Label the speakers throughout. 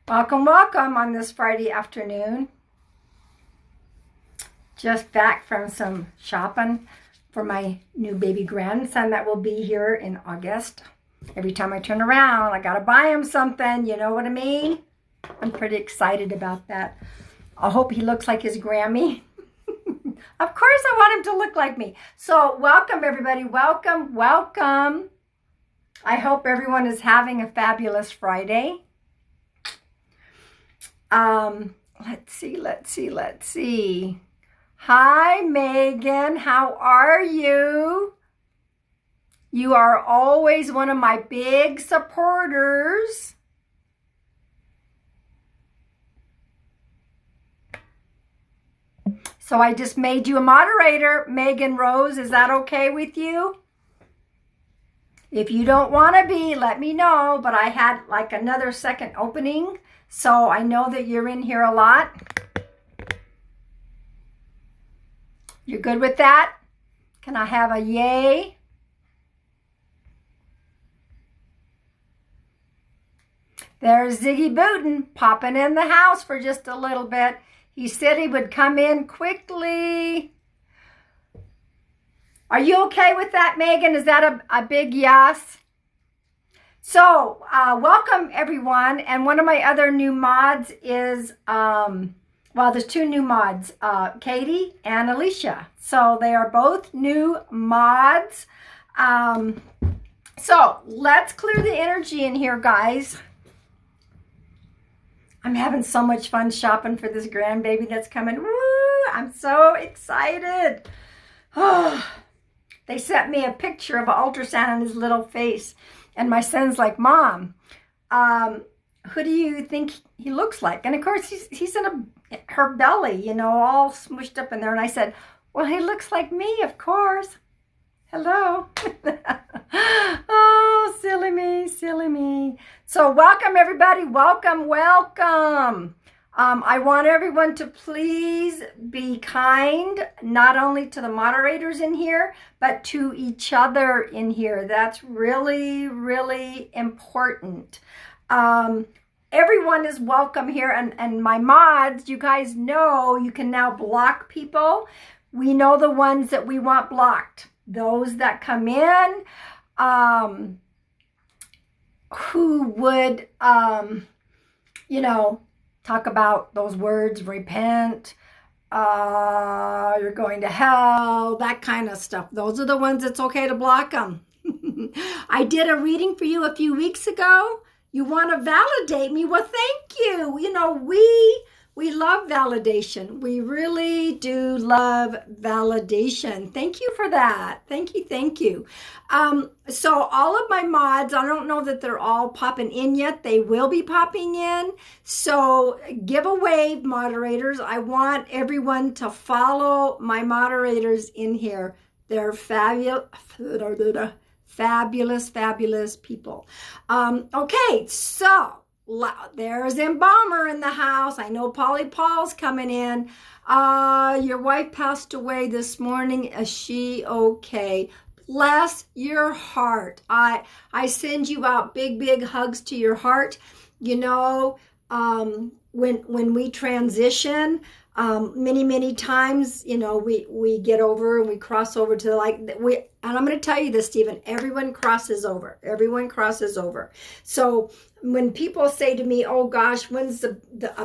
Speaker 1: Welcome, welcome on this Friday afternoon. Just back from some shopping for my new baby grandson that will be here in August. Every time I turn around, I gotta buy him something, you know what I mean? I'm pretty excited about that. I hope he looks like his Grammy. Of course I want him to look like me. So welcome everybody, welcome, welcome. I hope everyone is having a fabulous Friday. Let's see. Hi, Megan. How are you? You are always one of my big supporters. So I just made you a moderator, Megan Rose. Is that okay with you? If you don't want to be, let me know. But I had like another second opening. So I know that you're in here a lot. You're good with that? Can I have a yay? There's Ziggy Booten popping in the house for just a little bit. He said he would come in quickly. Are you okay with that, Megan? Is that a big yes? So, welcome everyone. And one of my other new mods is, well, there's two new mods, Katie and Alicia. So they are both new mods. So let's clear the energy in here, guys. I'm having so much fun shopping for this grandbaby that's coming. Woo! I'm so excited. Oh, they sent me a picture of an ultrasound on his little face. And my son's like, Mom, who do you think he looks like? And of course, he's in her belly, you know, all smushed up in there. And I said, well, he looks like me, of course. Hello. Oh, silly me, silly me. So welcome, everybody. Welcome, welcome. I want everyone to please be kind, not only to the moderators in here, but to each other in here. That's really, really important. Everyone is welcome here. And my mods, you guys know you can now block people. We know the ones that we want blocked. Those that come in, who would, you know, talk about those words, repent, you're going to hell, that kind of stuff. Those are the ones it's okay to block them. I did a reading for you a few weeks ago. You want to validate me? Well, thank you. You know, we love validation. We really do love validation. Thank you for that. Thank you. Thank you. So all of my mods, I don't know that they're all popping in yet. They will be popping in. So give a wave, moderators. I want everyone to follow my moderators in here. They're fabulous. Fabulous people. Okay, so there's Embalmer in the house. I know Polly Paul's coming in. Your wife passed away this morning. Is she okay? Bless your heart. I send you out big hugs to your heart. You know, when we transition, many times, you know, we get over and we cross over to the light. And I'm going to tell you this, Stephen, everyone crosses over. Everyone crosses over. So when people say to me, oh gosh, when's the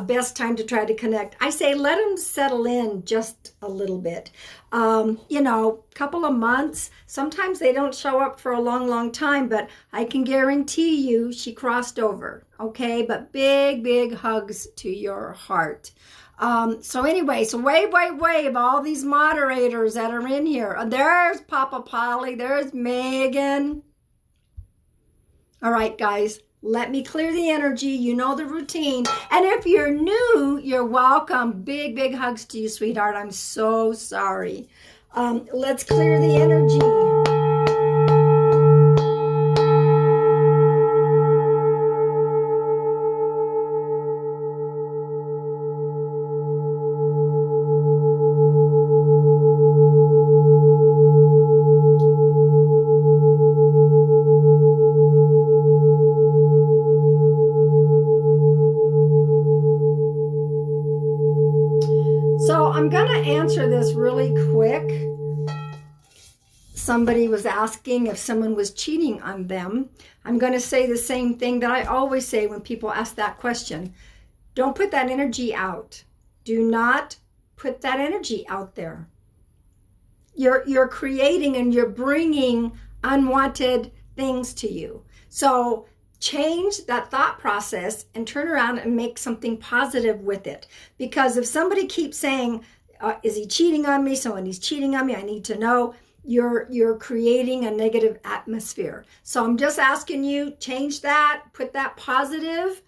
Speaker 1: best time to try to connect? I say, let them settle in just a little bit. You know, couple of months. Sometimes they don't show up for a long time, but I can guarantee you she crossed over. Okay. But big hugs to your heart. So anyway, so wave, all these moderators that are in here. There's Papa Polly, there's Megan. All right, guys, let me clear the energy. You know the routine. And if you're new, you're welcome. Big hugs to you, sweetheart. I'm so sorry. Let's clear the energy. I'm going to answer this really quick. Somebody was asking if someone was cheating on them. I'm going to say the same thing that I always say when people ask that question. Don't put that energy out. Do not put that energy out there. You're creating and you're bringing unwanted things to you. So change that thought process and turn around and make something positive with it. Because if somebody keeps saying, is he cheating on me? So when he's cheating on me, I need to know. You're creating a negative atmosphere. So I'm just asking you, change that, put that positive.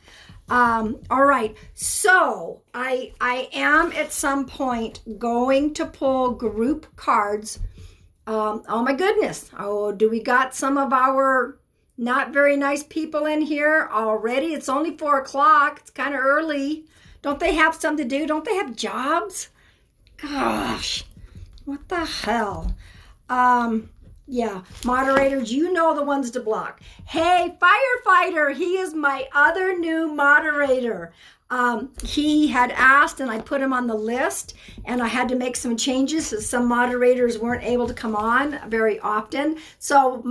Speaker 1: All right. So I am at some point going to pull group cards. Oh my goodness. Oh, do we got some of our not very nice people in here already? It's only 4 o'clock. It's kind of early. Don't they have something to do? Don't they have jobs? Gosh, what the hell? Yeah, moderators, you know the ones to block. Hey, Firefighter, he is my other new moderator. He had asked and I put him on the list, and I had to make some changes so some moderators weren't able to come on very often. So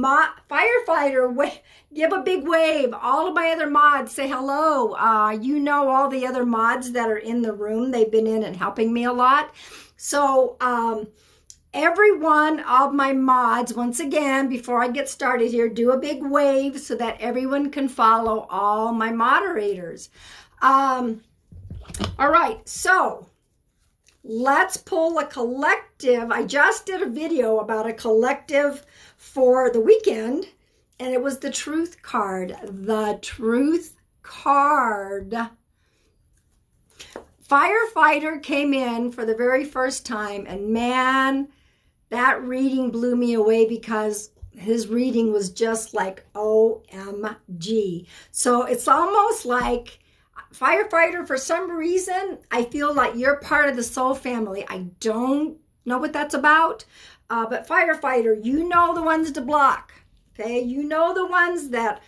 Speaker 1: Firefighter, give a big wave. All of my other mods, say hello. You know all the other mods that are in the room. They've been in and helping me a lot. So, every one of my mods, once again, before I get started here, do a big wave so that everyone can follow all my moderators. All right, so let's pull a collective. I just did a video about a collective for the weekend, and it was the Truth card. The Truth card. Firefighter came in for the very first time, and man, that reading blew me away because his reading was just like OMG. So it's almost like Firefighter, for some reason, I feel like you're part of the soul family. I don't know what that's about, but Firefighter, you know the ones to block, okay? You know the ones that,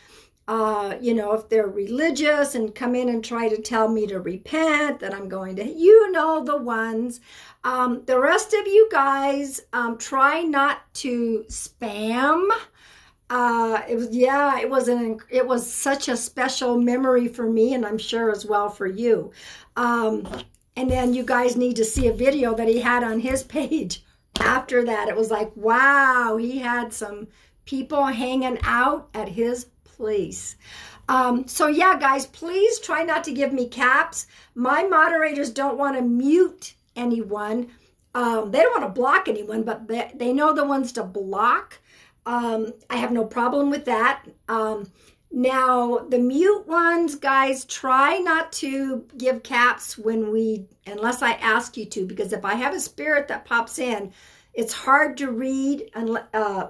Speaker 1: if they're religious and come in and try to tell me to repent, that I'm going to, you know the ones. The rest of you guys, try not to spam. It was such a special memory for me, and I'm sure as well for you. And then you guys need to see a video that he had on his page. After that, it was like, wow, he had some people hanging out at his place. So yeah, guys, please try not to give me caps. My moderators don't want to mute anyone. They don't want to block anyone, but they know the ones to block. I have no problem with that. Now, the mute ones, guys, try not to give caps unless I ask you to, because if I have a spirit that pops in, it's hard to read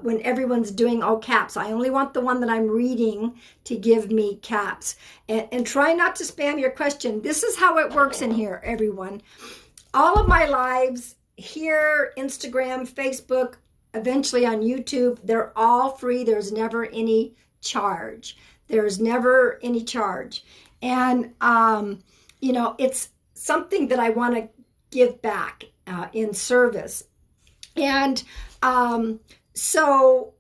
Speaker 1: when everyone's doing all caps. I only want the one that I'm reading to give me caps. And try not to spam your question. This is how it works in here, everyone. All of my lives here, Instagram, Facebook, eventually on YouTube, they're all free. There's never any charge. There's never any charge. And, it's something that I want to give back in service. And so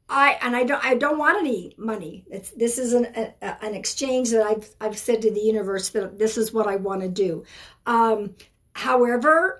Speaker 1: I don't want any money. This is an exchange that I've said to the universe that this is what I want to do. However,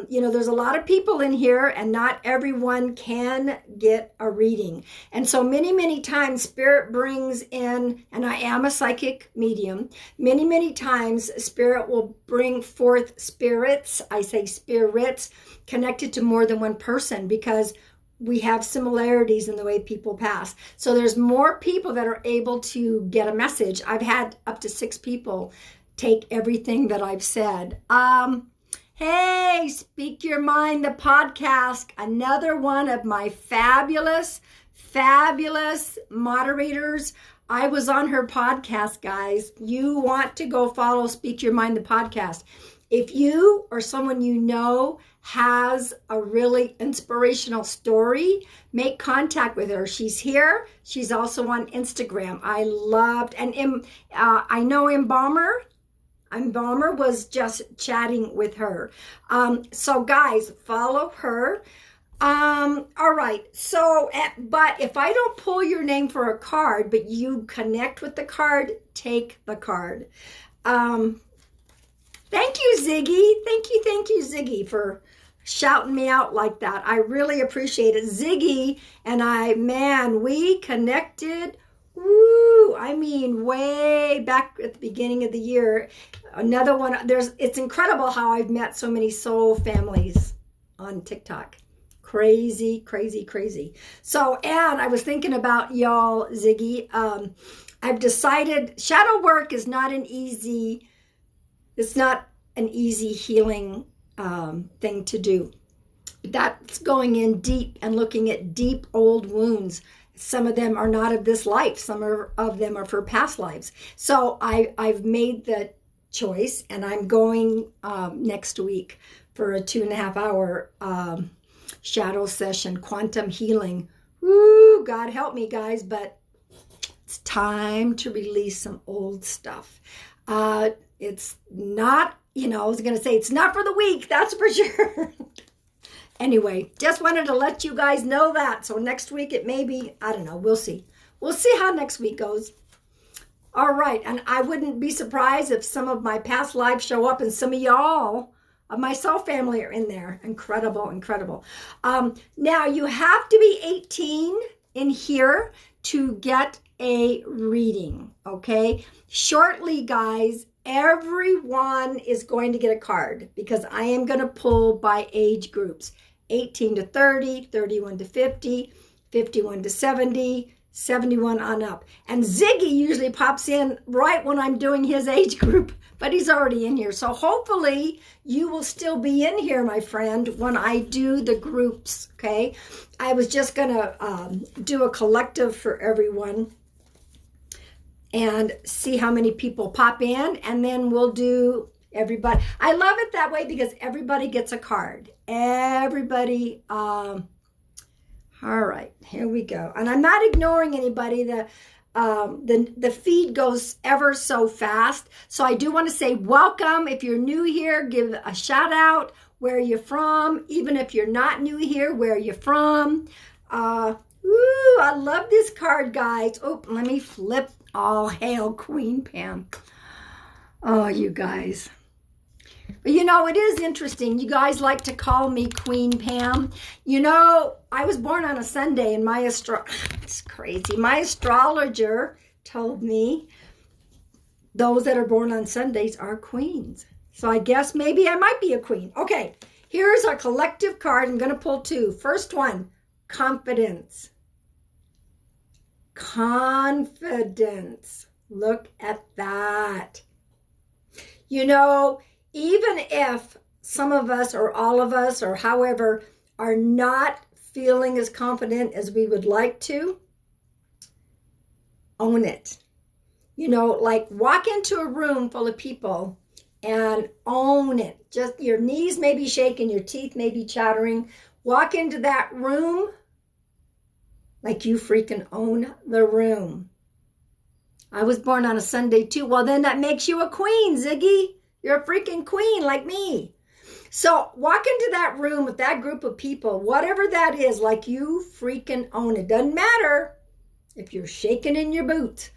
Speaker 1: there's a lot of people in here, and not everyone can get a reading. And so many, many times Spirit brings in, and I am a psychic medium, many, many times Spirit will bring forth spirits. I say spirits connected to more than one person, because we have similarities in the way people pass. So there's more people that are able to get a message. I've had up to 6 people take everything that I've said. Hey, Speak Your Mind, the podcast, another one of my fabulous, fabulous moderators. I was on her podcast, guys. You want to go follow Speak Your Mind, the podcast. If you or someone you know has a really inspirational story, make contact with her. She's here. She's also on Instagram. I loved, and I know Embalmer. Embalmer was just chatting with her. So guys, follow her. All right. So, but if I don't pull your name for a card, but you connect with the card, take the card. Thank you, Ziggy. Thank you, Ziggy, for shouting me out like that. I really appreciate it. Ziggy and I, man, we connected. Woo! I mean, way back at the beginning of the year. Another one. It's incredible how I've met so many soul families on TikTok. Crazy, crazy, crazy. So, and I was thinking about y'all, Ziggy. I've decided shadow work is not an easy. It's not an easy healing thing to do. That's going in deep and looking at deep old wounds. Some of them are not of this life. Some of them are for past lives. So I've made the choice, and I'm going next week for a 2.5 hour shadow session, quantum healing. Woo, God help me, guys, but it's time to release some old stuff. It's not, I was going to say it's not for the weak, that's for sure. Anyway, just wanted to let you guys know that. So next week it may be, I don't know, we'll see. We'll see how next week goes. All right, and I wouldn't be surprised if some of my past lives show up and some of y'all of my soul family are in there. Incredible, incredible. Now, you have to be 18 in here to get a reading, okay? Shortly, guys, everyone is going to get a card because I am going to pull by age groups. 18 to 30, 31 to 50, 51 to 70, 71 on up. And Ziggy usually pops in right when I'm doing his age group, but he's already in here. So hopefully you will still be in here, my friend, when I do the groups, okay? I was just going to do a collective for everyone and see how many people pop in, and then we'll do everybody. I love it that way because everybody gets a card. Everybody, all right, here we go. And I'm not ignoring anybody. The feed goes ever so fast. So I do want to say welcome. If you're new here, give a shout out. Where are you from? Even if you're not new here, where are you from? Ooh, I love this card, guys. Oh, let me flip. All hail Queen Pam. Oh, you guys. But it is interesting. You guys like to call me Queen Pam. I was born on a Sunday, and it's crazy. My astrologer told me those that are born on Sundays are queens. So I guess maybe I might be a queen. Okay, here's our collective card. I'm going to pull two. First one, confidence. Confidence. Look at that. Even if some of us or all of us or however are not feeling as confident as we would like to, own it. Like walk into a room full of people and own it. Just your knees may be shaking, your teeth may be chattering. Walk into that room like you freaking own the room. I was born on a Sunday too. Well, then that makes you a queen, Ziggy. You're a freaking queen like me. So walk into that room with that group of people, whatever that is, like you freaking own it. Doesn't matter if you're shaking in your boots.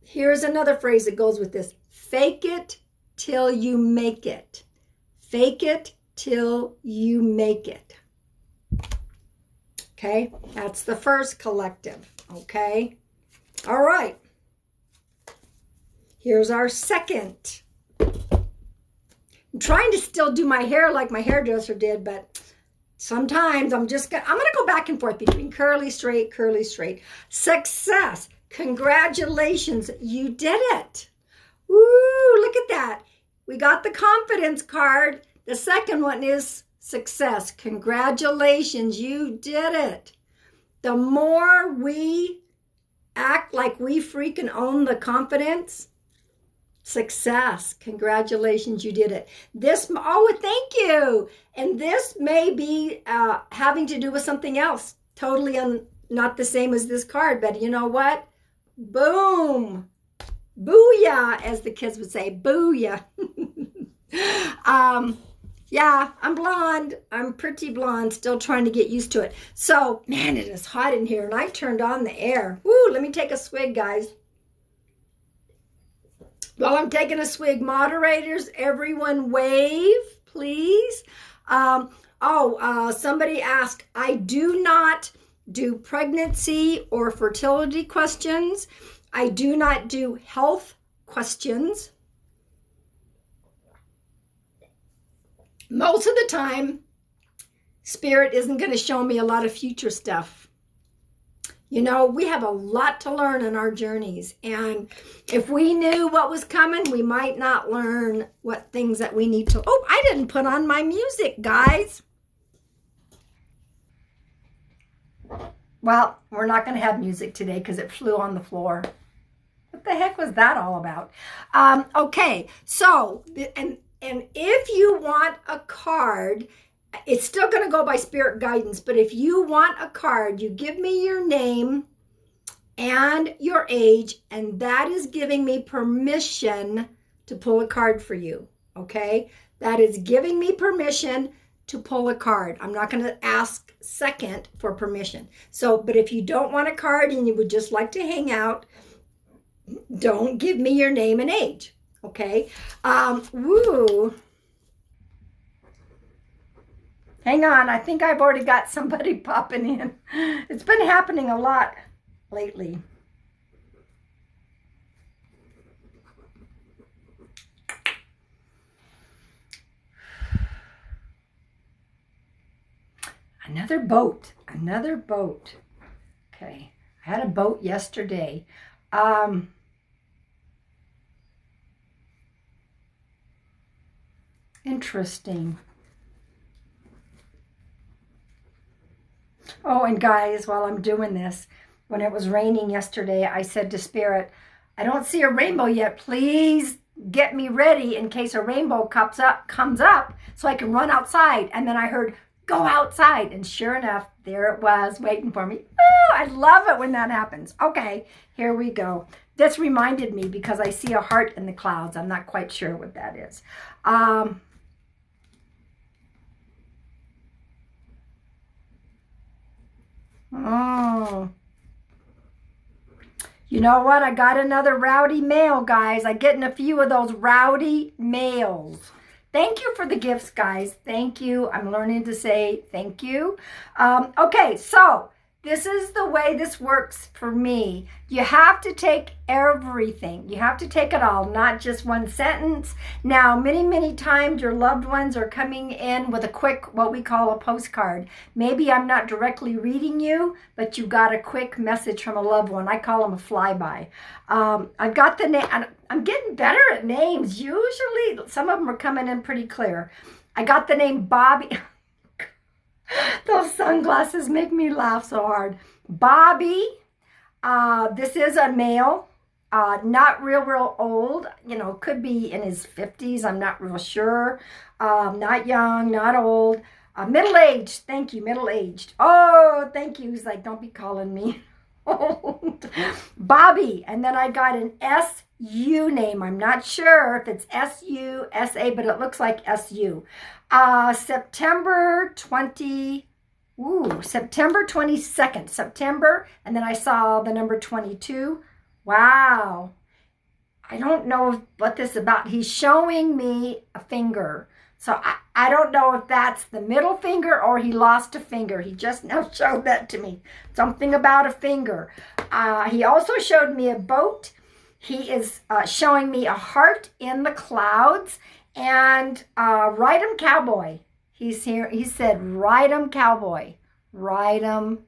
Speaker 1: Here's another phrase that goes with this. Fake it till you make it. Fake it till you make it. Okay, that's the first collective. Okay, all right. Here's our second. I'm trying to still do my hair like my hairdresser did, but sometimes I'm going to go back and forth between curly, straight, curly, straight. Success. Congratulations. You did it. Woo, look at that. We got the confidence card. The second one is success. Congratulations. You did it. The more we act like we freaking own the confidence, success. Congratulations, you did it. Thank you. And this may be having to do with something else. Totally not the same as this card, but you know what? Boom. Booyah, as the kids would say. Booyah. Yeah, I'm blonde. I'm pretty blonde, still trying to get used to it. So, man, it is hot in here, and I turned on the air. Woo, let me take a swig, guys. While I'm taking a swig, moderators, everyone wave, please. Somebody asked, I do not do pregnancy or fertility questions. I do not do health questions. Most of the time, Spirit isn't going to show me a lot of future stuff. You know, we have a lot to learn in our journeys. And if we knew what was coming, we might not learn what things that we need to. Oh, I didn't put on my music, guys. Well, we're not going to have music today because it flew on the floor. What the heck was that all about? Okay, so, and if you want a card, it's still going to go by spirit guidance, but if you want a card, you give me your name and your age, and that is giving me permission to pull a card for you, okay? That is giving me permission to pull a card. I'm not going to ask second for permission. So, but if you don't want a card and you would just like to hang out, don't give me your name and age, okay? Woo. Hang on, I think I've already got somebody popping in. It's been happening a lot lately. Another boat. Okay, I had a boat yesterday. Interesting. Oh, and guys, while I'm doing this, when it was raining yesterday, I said to Spirit, I don't see a rainbow yet. Please get me ready in case a rainbow comes up so I can run outside. And then I heard, go outside. And sure enough, there it was waiting for me. Oh, I love it when that happens. Okay, here we go. This reminded me because I see a heart in the clouds. I'm not quite sure what that is. Oh, you know what? I got another rowdy mail, guys. I'm getting a few of those rowdy mails. Thank you for the gifts, guys. Thank you. I'm learning to say thank you. Okay, so this is the way this works for me. You have to take everything. You have to take it all, not just one sentence. Now, many, many times your loved ones are coming in with a quick, what we call a postcard. Maybe I'm not directly reading you, but you got a quick message from a loved one. I call them a flyby. I've got the name. I'm getting better at names. Usually, some of them are coming in pretty clear. I got the name Bobby. Those sunglasses make me laugh so hard. Bobby, this is a male, not real old, you know, could be in his 50s, I'm not real sure. Not young, not old. Middle-aged, thank you, middle-aged. Oh, thank you. He's like, don't be calling me old. Bobby, and then I got an S-U name. I'm not sure if it's S-U, S-A, but it looks like S-U. September 22nd, September, and then I saw the number 22. Wow. I don't know what this is about. He's showing me a finger. So I don't know if that's the middle finger or he lost a finger. He just now showed that to me. Something about a finger. He also showed me a boat. He is showing me a heart in the clouds. And ride 'em cowboy. He's here. He said, ride 'em cowboy. Ride 'em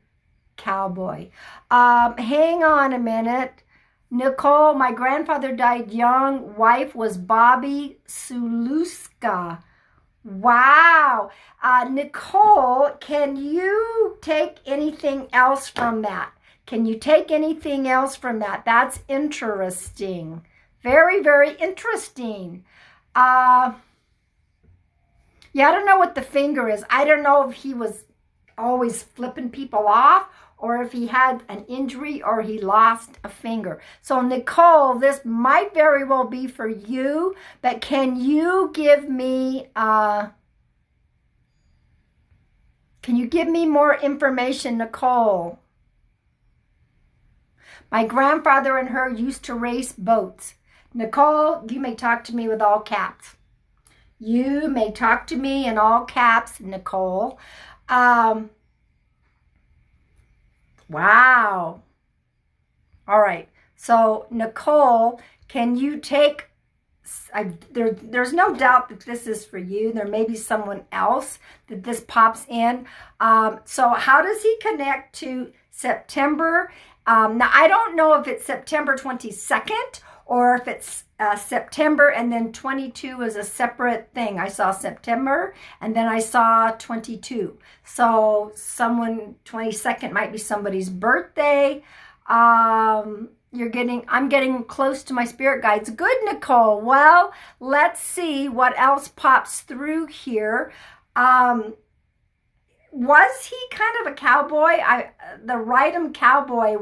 Speaker 1: cowboy. Hang on a minute. Nicole, my grandfather died young. Wife was Bobby Suluska. Wow. Nicole, can you take anything else from that? Can you take anything else from that? That's interesting. Very, very interesting. Yeah, I don't know what the finger is. I don't know if he was always flipping people off or if he had an injury or he lost a finger. So Nicole, this might very well be for you, but can you give me more information, Nicole? My grandfather and her used to race boats. Nicole, you may talk to me with all caps. You may talk to me in all caps, Nicole. Wow. All right. So, Nicole, can you take... there's no doubt that this is for you. There may be someone else that this pops in. So how does he connect to September? Now, I don't know if it's September 22nd or if it's September and then 22 is a separate thing. I saw September and then I saw 22. So someone, 22nd might be somebody's birthday. I'm getting close to my spirit guides. Good, Nicole. Well, let's see what else pops through here. Was he kind of a cowboy? The Rydam Cowboy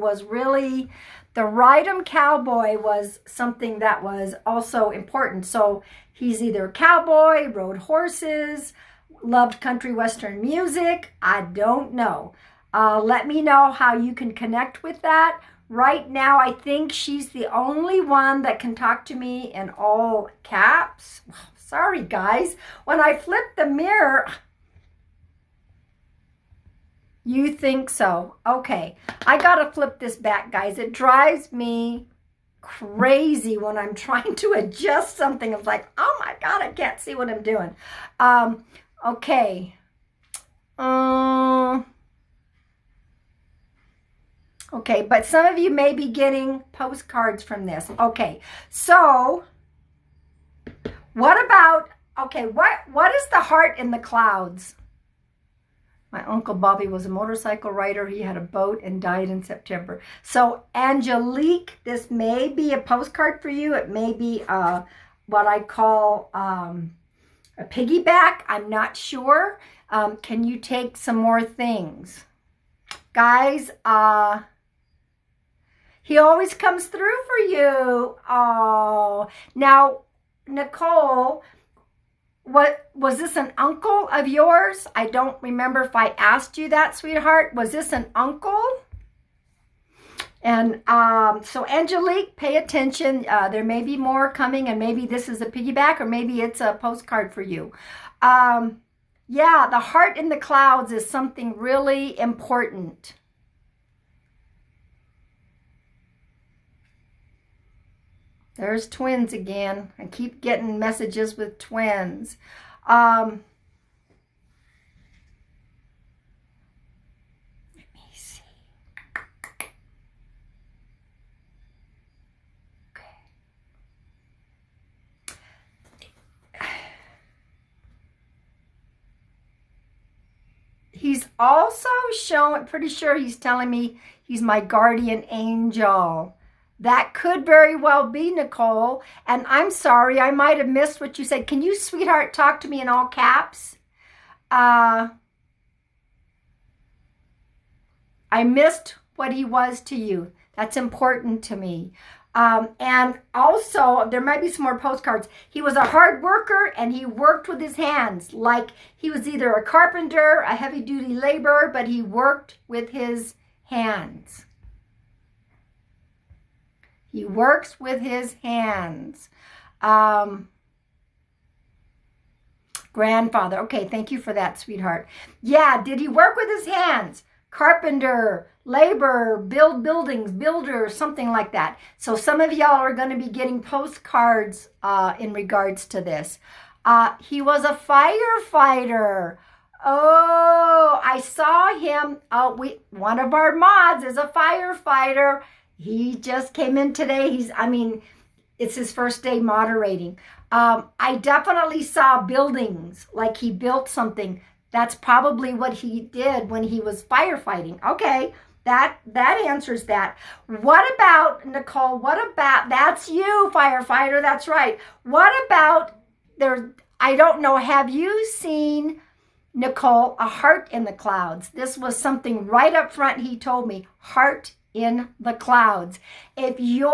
Speaker 1: was something that was also important. So he's either a cowboy, rode horses, loved country western music. I don't know. Let me know how you can connect with that. Right now, I think she's the only one that can talk to me in all caps. Sorry, guys. When I flip the mirror, you think so. Okay, I gotta flip this back, guys. It drives me crazy when I'm trying to adjust something. It's like, oh my God, I can't see what I'm doing. Okay. Okay, but some of you may be getting postcards from this. Okay, so what about, okay, what is the heart in the clouds? My Uncle Bobby was a motorcycle rider. He had a boat and died in September. So Angelique, this may be a postcard for you. It may be what I call a piggyback. I'm not sure. Can you take some more things? Guys, he always comes through for you. Oh, now, Nicole, what was this an uncle of yours? I don't remember if I asked you that, sweetheart. Was this an uncle? And so Angelique, pay attention. There may be more coming, and maybe this is a piggyback, or maybe it's a postcard for you. Yeah, the heart in the clouds is something really important. There's twins again. I keep getting messages with twins. Let me see. Okay. He's also showing, pretty sure he's telling me he's my guardian angel. That could very well be, Nicole. And I'm sorry, I might have missed what you said. Can you, sweetheart, talk to me in all caps? I missed what he was to you. That's important to me. And also, there might be some more postcards. He was a hard worker and he worked with his hands. Like he was either a carpenter, a heavy-duty laborer, but he worked with his hands. He works with his hands. Grandfather. Okay, thank you for that, sweetheart. Yeah, did he work with his hands? Carpenter, laborer, build buildings, builder, something like that. So some of y'all are going to be getting postcards in regards to this. He was a firefighter. Oh, I saw him. One of our mods is a firefighter. He just came in today. It's his first day moderating. I definitely saw buildings, like he built something. That's probably what he did when he was firefighting. Okay, that answers that. What about, Nicole, that's you, firefighter, that's right. What about, I don't know, have you seen Nicole, a heart in the clouds. This was something right up front he told me, heart in the clouds. If you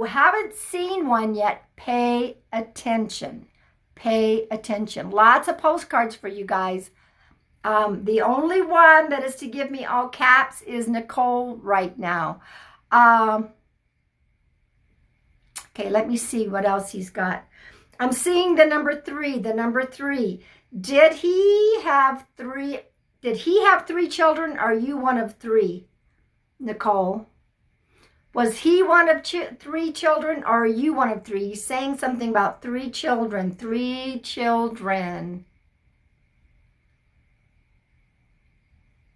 Speaker 1: haven't seen one yet, pay attention. Pay attention. Lots of postcards for you guys. The only one that is to give me all caps is Nicole right now. Okay, let me see what else he's got. I'm seeing the number 3, the number 3. Did he have 3 children? Are you one of 3, Nicole? Was he one of 3 children, or are you one of 3? He's saying something about 3 children. 3 children.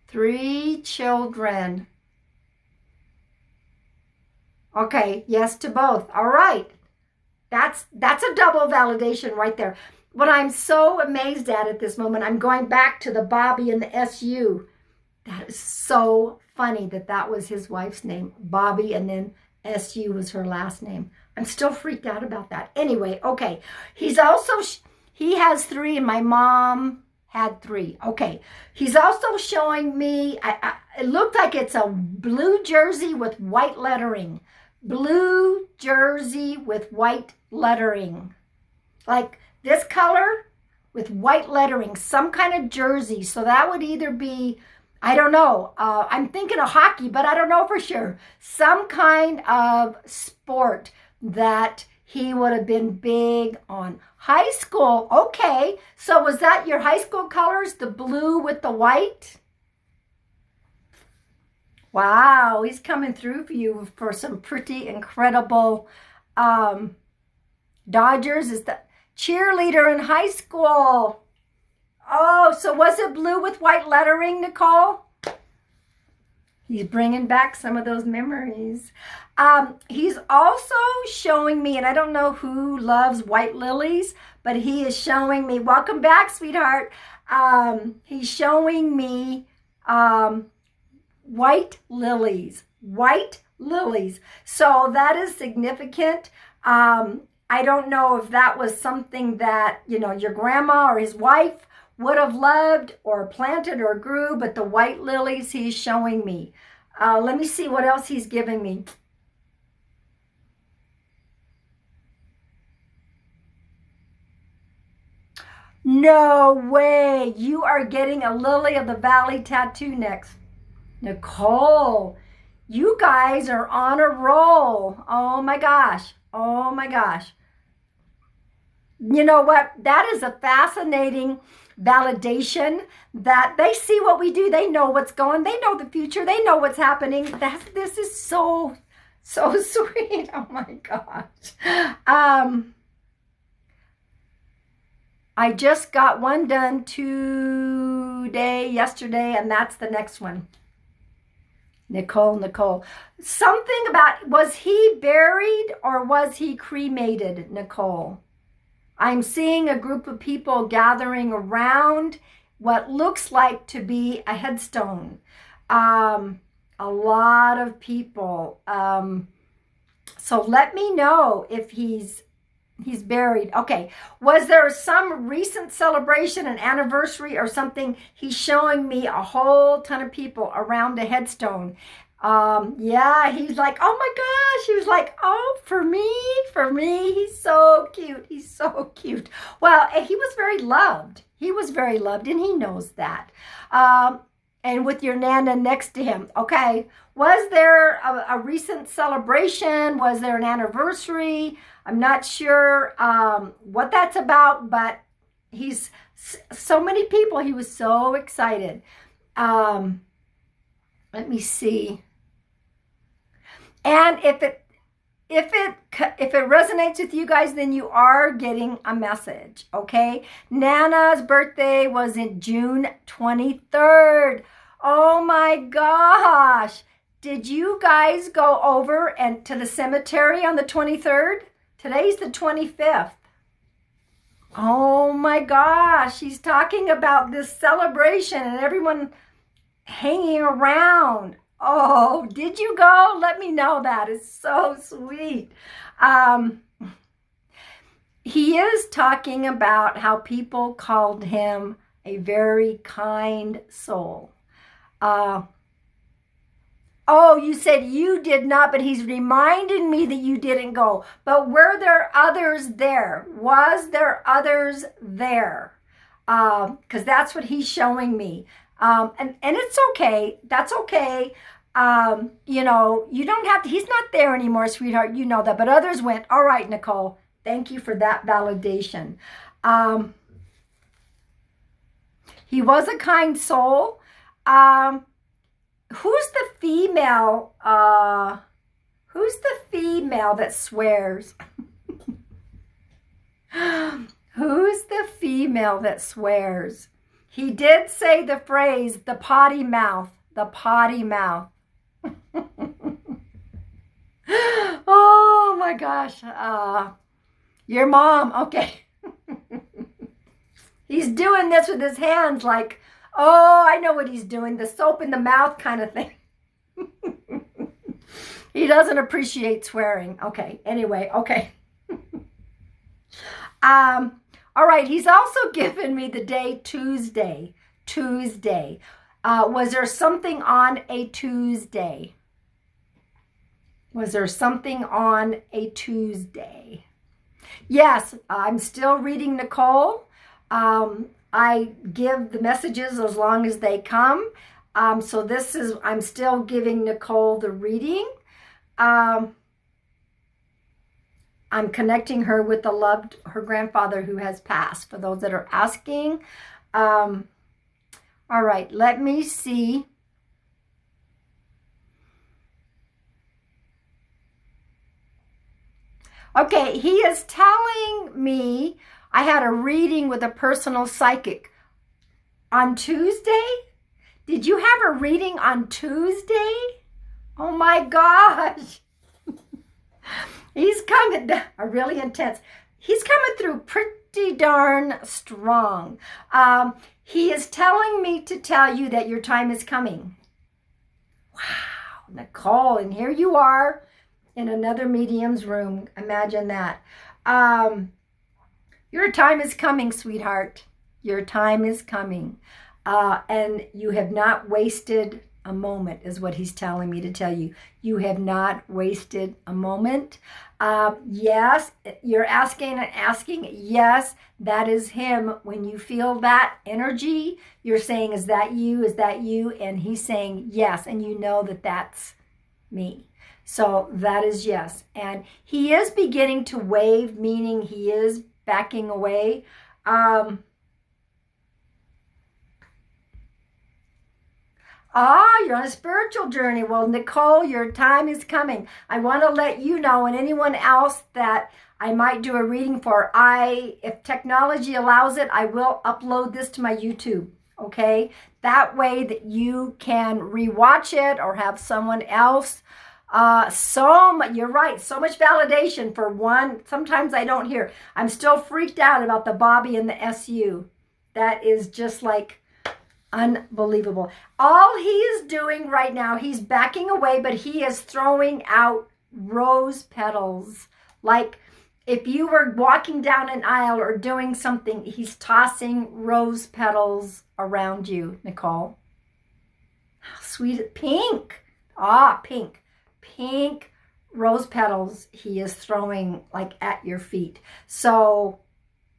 Speaker 1: 3 children. Okay, yes to both. All right. That's a double validation right there. What I'm so amazed at this moment, I'm going back to the Bobby and the SU. That is so funny that was his wife's name, Bobby, and then SU was her last name. I'm still freaked out about that. Anyway, okay. He has 3 and my mom had 3. Okay. He's also showing me, it looked like it's a blue jersey with white lettering. Blue jersey with white lettering. Like this color with white lettering, some kind of jersey. So that would either be, I don't know, I'm thinking of hockey, but I don't know for sure. Some kind of sport that he would have been big on. High school, okay. So was that your high school colors, the blue with the white? Wow, he's coming through for you for some pretty incredible Dodgers is the cheerleader in high school. Oh, so was it blue with white lettering, Nicole? He's bringing back some of those memories. He's also showing me, and I don't know who loves white lilies, but he is showing me, welcome back, sweetheart. He's showing me white lilies. So that is significant. I don't know if that was something that, your grandma or his wife would have loved or planted or grew, but the white lilies he's showing me. Let me see what else he's giving me. No way. You are getting a Lily of the Valley tattoo next. Nicole, you guys are on a roll. Oh my gosh. Oh my gosh. You know what? That is a fascinating validation that they see what we do. They know what's going. They know the future. They know what's happening. This is so sweet. Oh my gosh. I just got one done yesterday, and that's the next one. Nicole. Something about, was he buried or was he cremated, Nicole? I'm seeing a group of people gathering around what looks like to be a headstone. A lot of people. So let me know if he's buried. Okay. Was there some recent celebration, an anniversary or something? He's showing me a whole ton of people around a headstone. Yeah, he's like, oh my gosh. He was like, oh, for me. He's so cute. Well, he was very loved. And he knows that. And with your Nana next to him. Okay. Was there a recent celebration? Was there an anniversary? I'm not sure what that's about, but he's so many people. He was so excited. Let me see. And if it resonates with you guys, then you are getting a message, okay? Nana's birthday was in June 23rd. Oh my gosh. Did you guys go over and to the cemetery on the 23rd? Today's the 25th. Oh my gosh. He's talking about this celebration and everyone hanging around. Oh, did you go? Let me know that. It's so sweet. He is talking about how people called him a very kind soul. Oh, you said you did not, but he's reminded me that you didn't go. But were there others there? Was there others there? Because that's what he's showing me. And it's okay. That's okay. You know, you don't have to, he's not there anymore, sweetheart. You know that. But others went. All right, Nicole. Thank you for that validation. He was a kind soul. Who's the female? Who's the female that swears? Who's the female that swears? He did say the phrase, the potty mouth, the potty mouth. Oh my gosh. Your mom, okay. He's doing this with his hands like, oh, I know what he's doing. The soap in the mouth kind of thing. He doesn't appreciate swearing. Okay, anyway, okay. All right, he's also given me the day Tuesday. Tuesday. Was there something on a Tuesday? Was there something on a Tuesday? Yes, I'm still reading Nicole. I give the messages as long as they come. So this is, I'm still giving Nicole the reading. I'm connecting her with her grandfather who has passed, for those that are asking. All right, let me see. Okay, he is telling me I had a reading with a personal psychic on Tuesday. Did you have a reading on Tuesday? Oh my gosh. He's coming, really intense. He's coming through pretty darn strong. He is telling me to tell you that your time is coming. Wow, Nicole, and here you are in another medium's room. Imagine that. Your time is coming, sweetheart. Your time is coming. And you have not wasted a moment, is what he's telling me to tell you. You have not wasted a moment. Yes, you're asking and asking. Yes, that is him. When you feel that energy, you're saying, is that you? Is that you? And he's saying yes. And you know that that's me. So that is yes. And he is beginning to wave, meaning he is backing away. You're on a spiritual journey. Well, Nicole, your time is coming. I want to let you know, and anyone else that I might do a reading for, if technology allows it, I will upload this to my YouTube, okay? That way that you can rewatch it or have someone else. You're right, so much validation for one. Sometimes I don't hear. I'm still freaked out about the Bobby and the SU. That is just like unbelievable. All he is doing right now, he's backing away, but he is throwing out rose petals. Like if you were walking down an aisle or doing something, he's tossing rose petals around you, Nicole. How sweet. Pink. Pink. Pink rose petals he is throwing like at your feet. So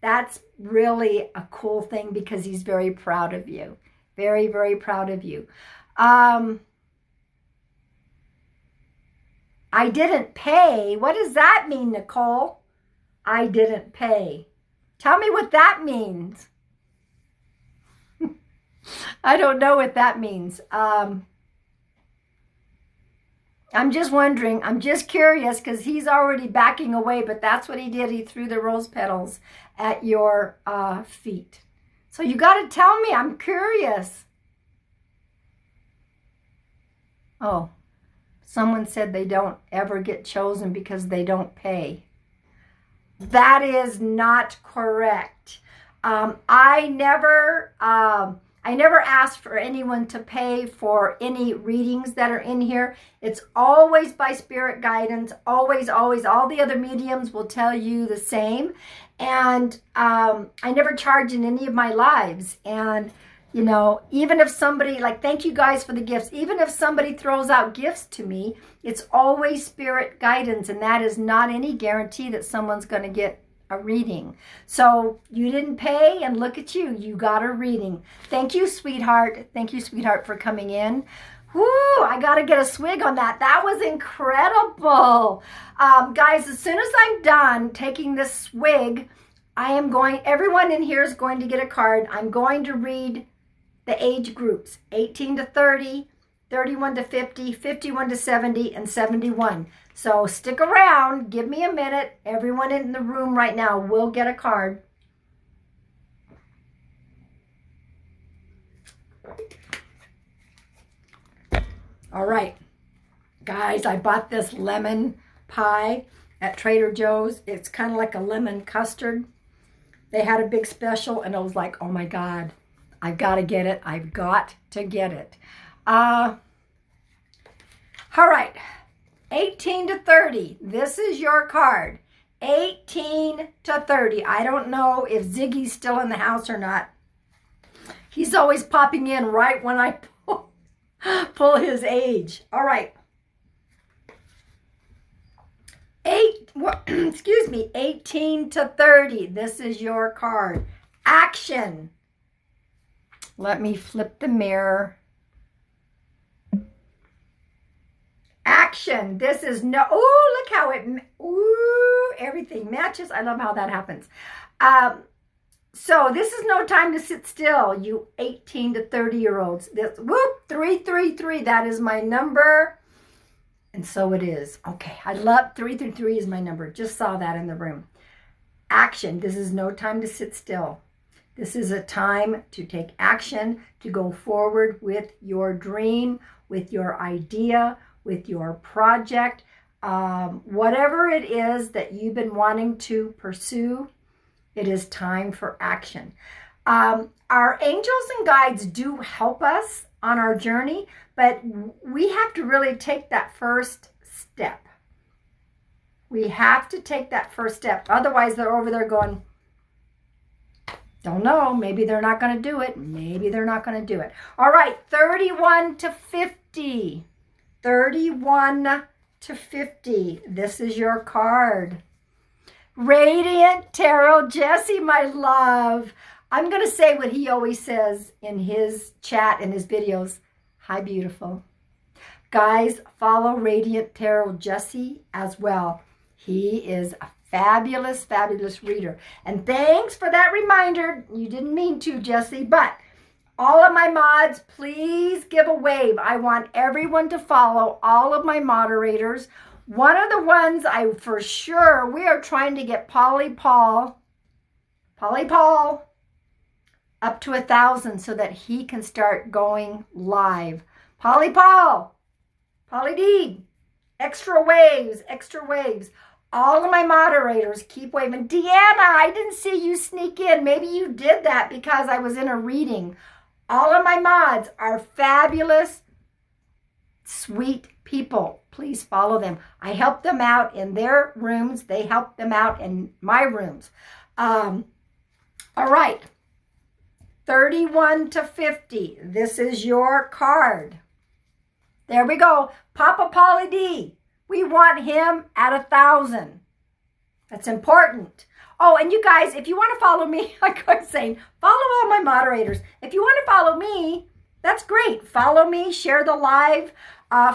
Speaker 1: that's really a cool thing because he's very proud of you. Very, very proud of you. I didn't pay. What does that mean, Nicole? I didn't pay. Tell me what that means. I don't know what that means. I'm just wondering. I'm just curious because he's already backing away, but that's what he did. He threw the rose petals at your feet. So you got to tell me. I'm curious. Oh, someone said they don't ever get chosen because they don't pay. That is not correct. I I never ask for anyone to pay for any readings that are in here. It's always by spirit guidance, always, always. All the other mediums will tell you the same. And I never charge in any of my lives. And, you know, even if somebody, like, thank you guys for the gifts. Even if somebody throws out gifts to me, it's always spirit guidance. And that is not any guarantee that someone's going to get a reading. So you didn't pay, and look at you. You got a reading. Thank you, sweetheart. Thank you, sweetheart, for coming in. Woo, I got to get a swig on that. That was incredible. Guys, as soon as I'm done taking this swig, everyone in here is going to get a card. I'm going to read the age groups, 18 to 30, 31 to 50, 51 to 70, and 71. So stick around. Give me a minute. Everyone in the room right now will get a card. All right. Guys, I bought this lemon pie at Trader Joe's. It's kind of like a lemon custard. They had a big special, and I was like, oh my God, I've got to get it. I've got to get it. All right. 18 to 30. This is your card. 18 to 30. I don't know if Ziggy's still in the house or not. He's always popping in right when I pull his age. All right. 18 to 30. This is your card. Action. Let me flip the mirror. Action. This is look how everything matches. I love how that happens. So this is no time to sit still, you 18 to 30-year-olds. This, 333, that is my number. And so it is. Okay, I love 333 is my number. Just saw that in the room. Action. This is no time to sit still. This is a time to take action, to go forward with your dream, with your idea, with your project, whatever it is that you've been wanting to pursue. It is time for action. Our angels and guides do help us on our journey, but we have to really take that first step. We have to take that first step. Otherwise, they're over there going, don't know, maybe they're not going to do it. Maybe they're not going to do it. All right, 31 to 50. 31 to 50. This is your card. Radiant Tarot, Jesse, my love. I'm going to say what he always says in his chat and his videos. Hi, beautiful. Guys, follow Radiant Tarot Jesse as well. He is a fabulous, fabulous reader. And thanks for that reminder. You didn't mean to, Jesse, but all of my mods, please give a wave. I want everyone to follow all of my moderators. One of the ones for sure, we are trying to get Polly Paul up to 1,000 so that he can start going live. Polly D, extra waves. All of my moderators, keep waving. Deanna, I didn't see you sneak in. Maybe you did that because I was in a reading. All of my mods are fabulous, sweet people. Please follow them. I help them out in their rooms. They help them out in my rooms. All right. 31 to 50. This is your card. There we go. Papa Polly D. We want him at 1,000. That's important. Oh, and you guys, if you want to follow me, like I was saying, follow all my moderators. If you want to follow me, that's great. Follow me, share the live.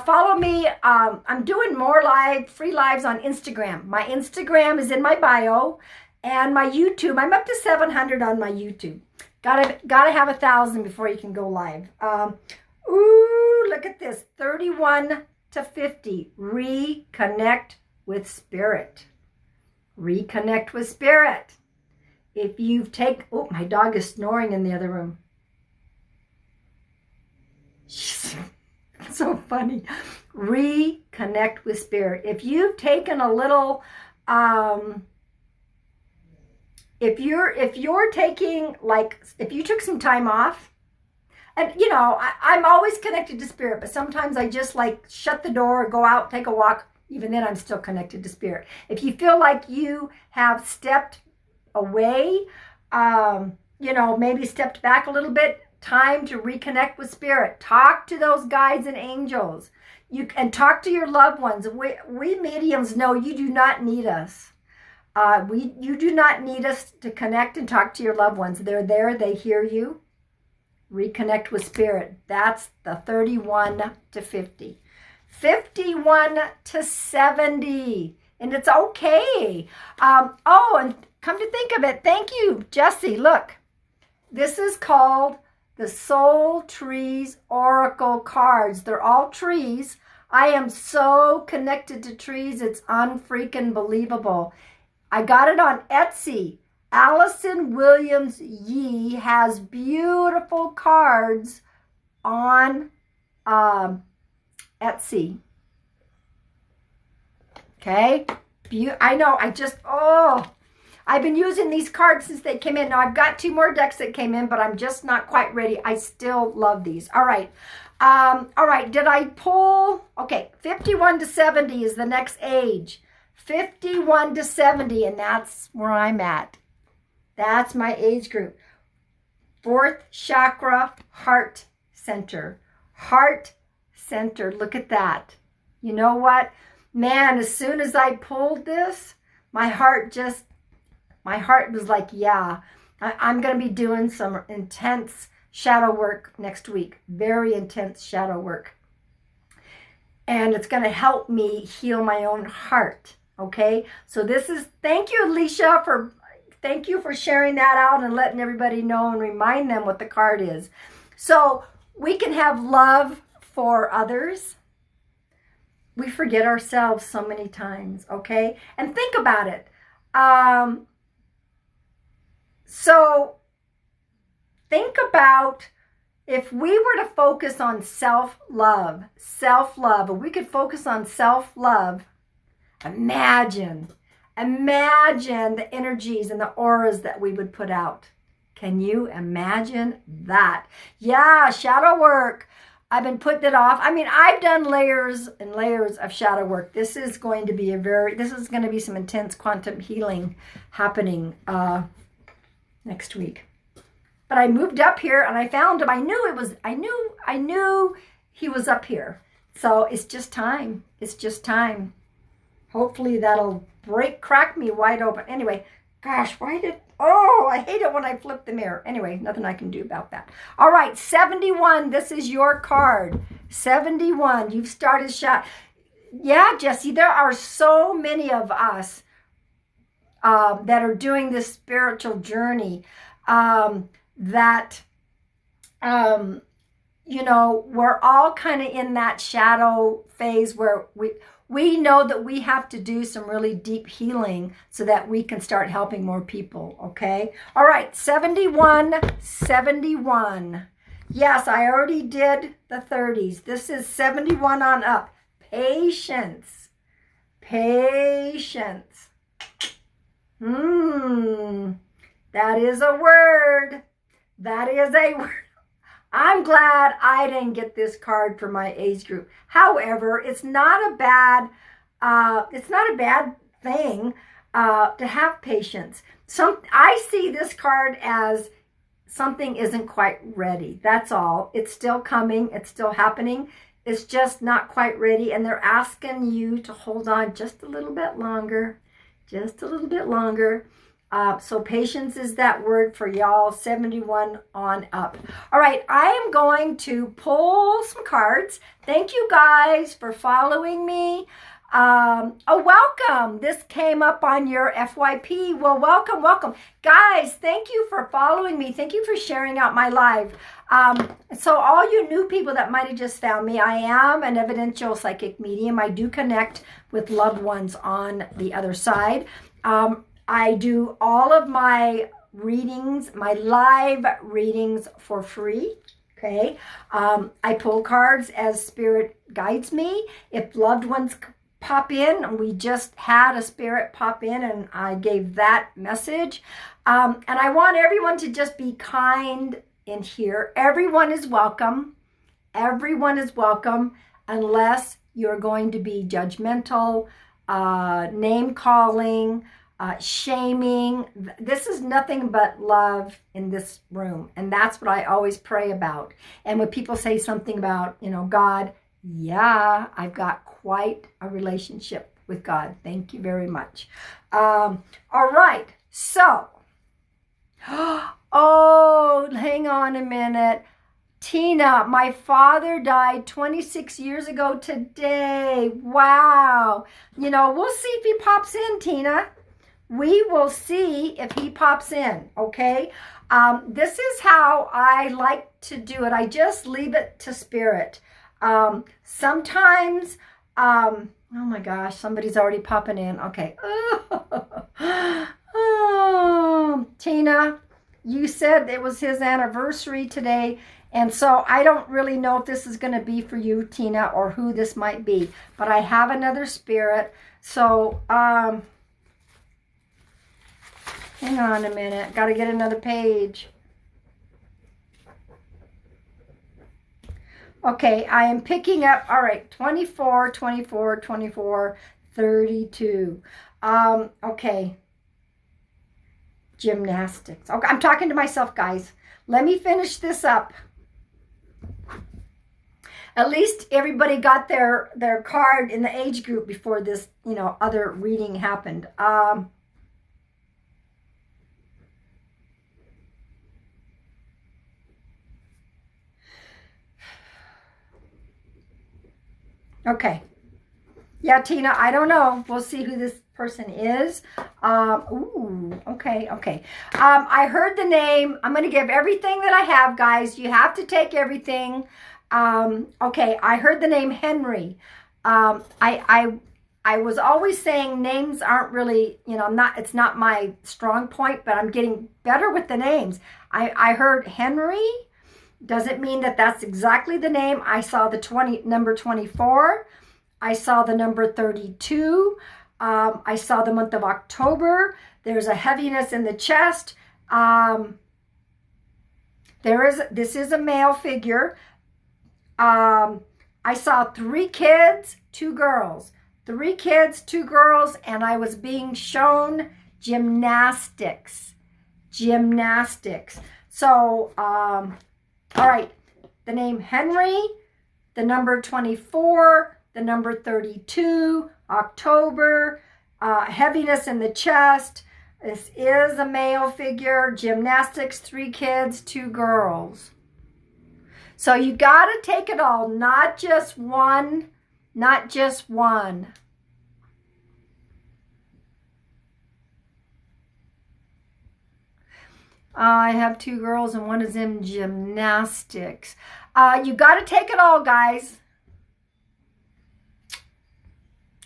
Speaker 1: Follow me. I'm doing more free lives on Instagram. My Instagram is in my bio, and my YouTube. I'm up to 700 on my YouTube. Gotta have 1,000 before you can go live. Ooh, look at this. 31 to 50. Reconnect with spirit. Reconnect with spirit. If you've taken... Oh, my dog is snoring in the other room. So funny. Reconnect with spirit. If you've taken a little... if you took some time off And, you know, I'm always connected to spirit, but sometimes I just like shut the door, go out, take a walk. Even then, I'm still connected to spirit. If you feel like you have stepped away, you know, maybe stepped back a little bit, time to reconnect with spirit. Talk to those guides and angels. And talk to your loved ones. We mediums know you do not need us. You do not need us to connect and talk to your loved ones. They're there. They hear you. Reconnect with spirit. That's the 31 to 50. 51 to 70. And it's okay. Oh, and come to think of it, thank you, Jesse. Look, this is called the Soul Trees Oracle cards. They're all trees. I am so connected to trees. It's unfreaking believable. I got it on Etsy. Allison Williams Yee has beautiful cards on Etsy. Okay? I know, I've been using these cards since they came in. Now, I've got 2 more decks that came in, but I'm just not quite ready. I still love these. All right. Did I pull? Okay, 51 to 70 is the next age. 51 to 70, and that's where I'm at. That's my age group. 4th chakra, heart center. Heart center. Look at that. You know what? Man, as soon as I pulled this, my heart was like, yeah, I'm going to be doing some intense shadow work next week. Very intense shadow work. And it's going to help me heal my own heart. Okay? So thank you, Alicia, thank you for sharing that out and letting everybody know and remind them what the card is. So we can have love for others. We forget ourselves so many times, okay? And think about it. So think about if we were to focus on self-love, if we could focus on self-love, imagine the energies and the auras that we would put out. Can you imagine that? Yeah, shadow work. I've been putting it off. I mean, I've done layers and layers of shadow work. This is going to be some intense quantum healing happening next week. But I moved up here and I found him. I knew he was up here. So it's just time. It's just time. Hopefully that'll crack me wide open. Anyway, gosh, I hate it when I flip the mirror. Anyway, nothing I can do about that. All right, 71, this is your card. 71, you've started shot. Yeah, Jesse, there are so many of us that are doing this spiritual journey we're all kind of in that shadow phase where we know that we have to do some really deep healing so that we can start helping more people, okay? All right, 71. Yes, I already did the 30s. This is 71 on up. Patience. That is a word. I'm glad I didn't get this card for my age group. However, it's not a bad thing to have patience. I see this card as something isn't quite ready. That's all. It's still coming. It's still happening. It's just not quite ready. And they're asking you to hold on just a little bit longer. So patience is that word for y'all, 71 on up. All right, I am going to pull some cards. Thank you guys for following me. Welcome. This came up on your FYP. Well, welcome. Guys, thank you for following me. Thank you for sharing out my live. So all you new people that might have just found me, I am an evidential psychic medium. I do connect with loved ones on the other side. I do all of my readings, my live readings for free. Okay. I pull cards as spirit guides me. If loved ones pop in, we just had a spirit pop in and I gave that message. And I want everyone to just be kind in here. Everyone is welcome. Everyone is welcome, unless you're going to be judgmental, name calling, shaming. This is nothing but love in this room. And that's what I always pray about. And when people say something about, God, yeah, I've got quite a relationship with God. Thank you very much. All right. So, oh, hang on a minute. Tina, my father died 26 years ago today. Wow. We'll see if he pops in, Tina. We will see if he pops in, okay? This is how I like to do it. I just leave it to spirit. Sometimes, oh my gosh, somebody's already popping in. Okay. Oh, Tina, you said it was his anniversary today. And so I don't really know if this is going to be for you, Tina, or who this might be. But I have another spirit. So, hang on a minute. Got to get another page. Okay, I am picking up, all right, 24, 24, 24, 32. Okay. Gymnastics. Okay, I'm talking to myself, guys. Let me finish this up. At least everybody got their card in the age group before this, other reading happened. Okay. Yeah, Tina, I don't know. We'll see who this person is. Okay. I heard the name. I'm going to give everything that I have, guys. You have to take everything. Okay, I heard the name Henry. I was always saying names aren't really, it's not my strong point, but I'm getting better with the names. I heard Henry. Doesn't mean that that's exactly the name. I saw the number 24. I saw the number 32. I saw the month of October. There's a heaviness in the chest. This is a male figure. I saw 3 kids, 2 girls. 3 kids, 2 girls, and I was being shown gymnastics. So, all right, the name Henry, the number 24, the number 32, October, heaviness in the chest. This is a male figure, gymnastics, 3 kids, 2 girls. So you got to take it all, not just one, not just one. I have 2 girls and one is in gymnastics. You got to take it all, guys.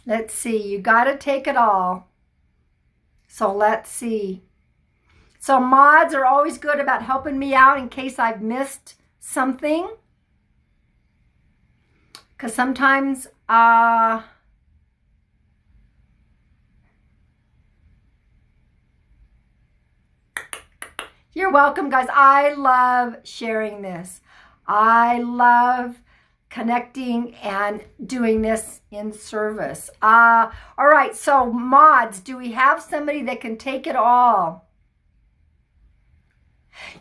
Speaker 1: Let's see. You got to take it all. So let's see. So mods are always good about helping me out in case I've missed something. Because sometimes you're welcome, guys. I love sharing this. I love connecting and doing this in service. All right, so mods, do we have somebody that can take it all?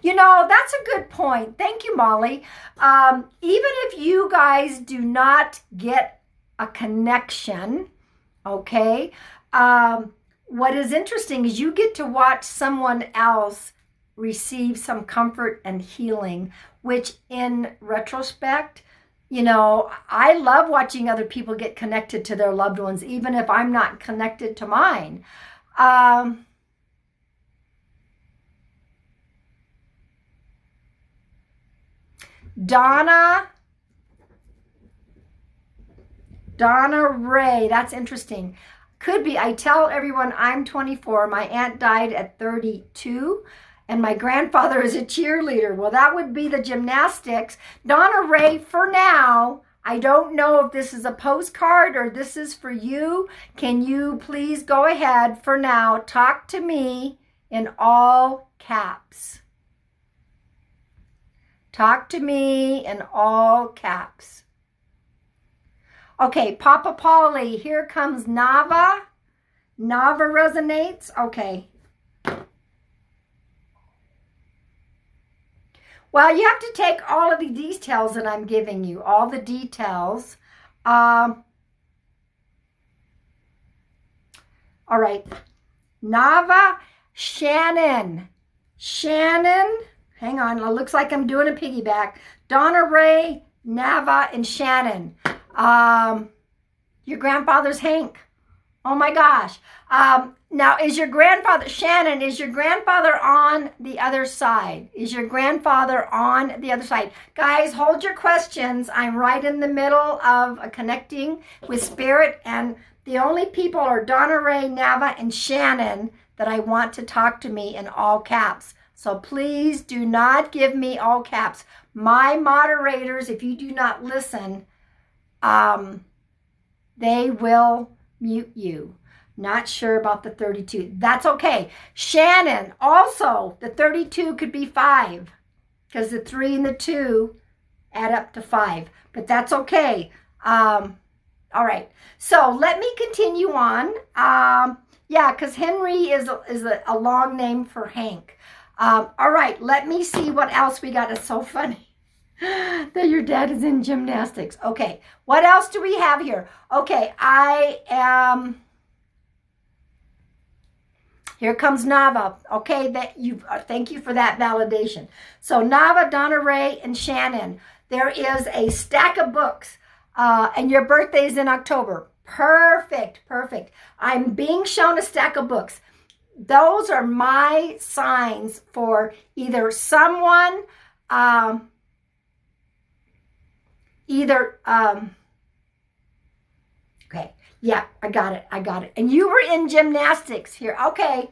Speaker 1: That's a good point. Thank you, Molly. Even if you guys do not get a connection, okay, what is interesting is you get to watch someone else receive some comfort and healing, which in retrospect, I love watching other people get connected to their loved ones, even if I'm not connected to mine. Donna Ray, that's interesting. Could be. I tell everyone I'm 24. My aunt died at 32. And my grandfather is a cheerleader. Well, that would be the gymnastics. Donna Ray, for now, I don't know if this is a postcard or this is for you. Can you please go ahead for now, talk to me in all caps. Talk to me in all caps. Okay, Papa Polly, here comes Nava. Nava resonates. Okay. Well, you have to take all of the details that I'm giving you, all the details. All right. Nava, Shannon. Shannon, hang on. It looks like I'm doing a piggyback. Donna Ray, Nava, and Shannon. Your grandfather's Hank. Oh my gosh. Now, is your grandfather, Shannon, is your grandfather on the other side? Is your grandfather on the other side? Guys, hold your questions. I'm right in the middle of connecting with Spirit, and the only people are Donna Ray, Nava, and Shannon that I want to talk to me in all caps. So please do not give me all caps. My moderators, if you do not listen, they will mute you. Not sure about the 32. That's okay. Shannon, also, the 32 could be 5 because the 3 and the 2 add up to 5. But that's okay. All right. So let me continue on. Yeah, because Henry is a long name for Hank. All right. Let me see what else we got. It's so funny that your dad is in gymnastics. Okay. What else do we have here? Okay. I am... Here comes Nava. Okay, thank you for that validation. So Nava, Donna Ray, and Shannon. There is a stack of books, and your birthday is in October. Perfect, perfect. I'm being shown a stack of books. Those are my signs for either someone, okay. Yeah, I got it. And you were in gymnastics here. Okay.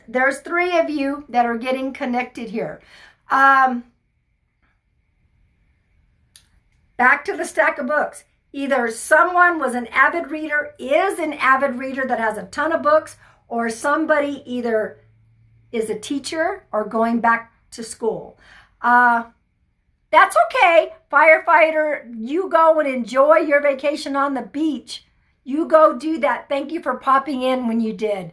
Speaker 1: There's 3 of you that are getting connected here. Back to the stack of books. Either someone was an avid reader, is an avid reader that has a ton of books, or somebody either is a teacher or going back to school. That's okay. Firefighter, you go and enjoy your vacation on the beach. You go do that. Thank you for popping in when you did.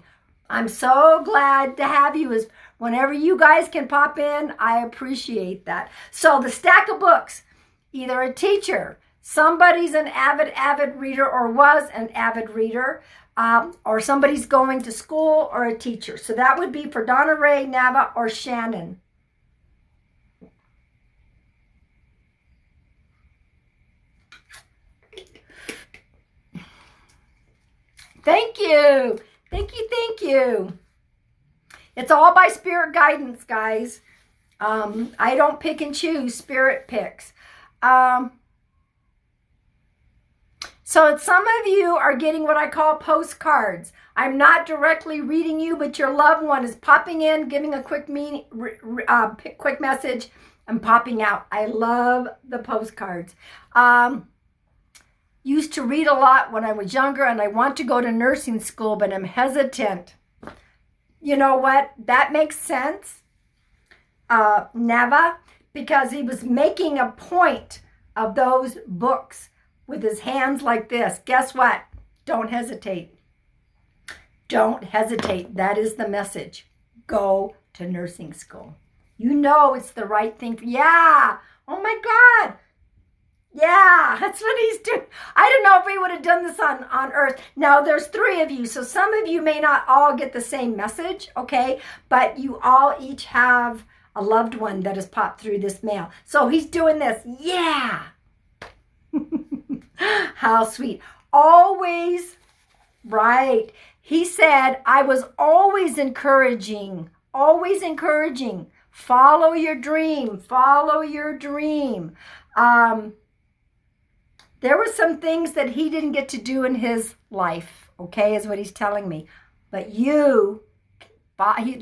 Speaker 1: I'm so glad to have you. As whenever you guys can pop in, I appreciate that. So the stack of books, either a teacher, somebody's an avid reader or was an avid reader, or somebody's going to school or a teacher. So that would be for Donna Ray, Nava, or Shannon. Thank you. Thank you. It's all by Spirit guidance, guys. I don't pick and choose. Spirit picks. So some of you are getting what I call postcards. I'm not directly reading you, but your loved one is popping in, giving a quick message, and popping out. I love the postcards. Used to read a lot when I was younger, and I want to go to nursing school, but I'm hesitant. You know what? That makes sense, Nava, because he was making a point of those books with his hands like this. Guess what? Don't hesitate. Don't hesitate. That is the message. Go to nursing school. You know it's the right thing. Yeah. Oh my God. Yeah, that's what he's doing. I don't know if we would have done this on Earth. Now, there's 3 of you, so some of you may not all get the same message, okay? But you all each have a loved one that has popped through this mail. So he's doing this. Yeah. How sweet. Always, right. He said, I was always encouraging. Follow your dream. Follow your dream. There were some things that he didn't get to do in his life, okay, is what he's telling me. But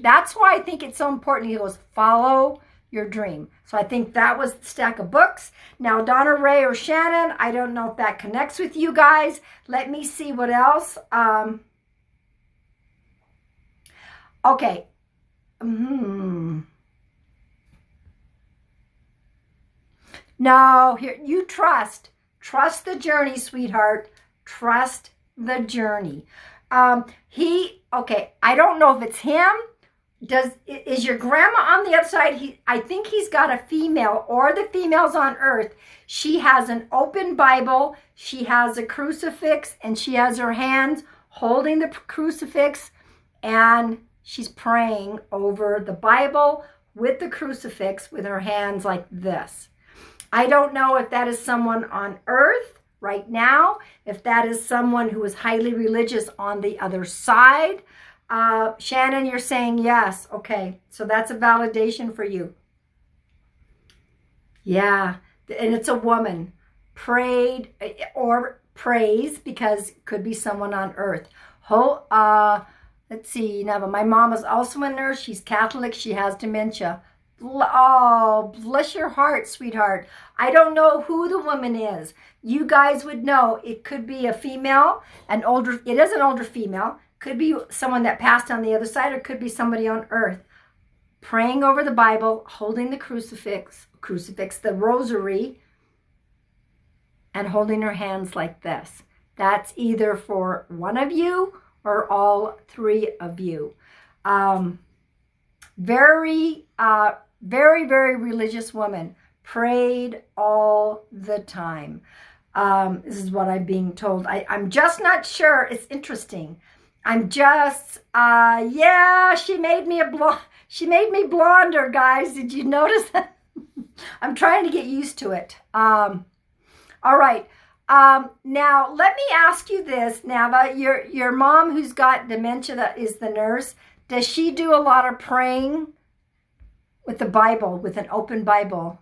Speaker 1: that's why I think it's so important. He goes, follow your dream. So I think that was the stack of books. Now, Donna Ray or Shannon, I don't know if that connects with you guys. Let me see what else. Okay. No, here, you trust. Trust the journey, sweetheart. Trust the journey. Okay, I don't know if it's him. Is your grandma on the other side? I think he's got a female, or the female's on earth. She has an open Bible. She has a crucifix, and she has her hands holding the crucifix, and she's praying over the Bible with the crucifix with her hands like this. I don't know if that is someone on earth right now, if that is someone who is highly religious on the other side. Shannon, you're saying yes. Okay, so that's a validation for you. Yeah, and it's a woman. Prayed or prays, because it could be someone on earth. Let's see, Neva. My mom is also a nurse. She's Catholic. She has dementia. Oh, bless your heart, sweetheart. I don't know who the woman is. You guys would know. It could be a female, it is an older female. Could be someone that passed on the other side, or could be somebody on earth. Praying over the Bible, holding the crucifix, the rosary, and holding her hands like this. That's either for one of you or all three of you. Very, very religious woman. Prayed all the time. This is what I'm being told. I'm just not sure. It's interesting. I'm just, yeah, she made me blonder, guys. Did you notice that? I'm trying to get used to it. All right. Now, let me ask you this, Nava. Your mom, who's got dementia, that is the nurse, does she do a lot of praying with the Bible, with an open Bible?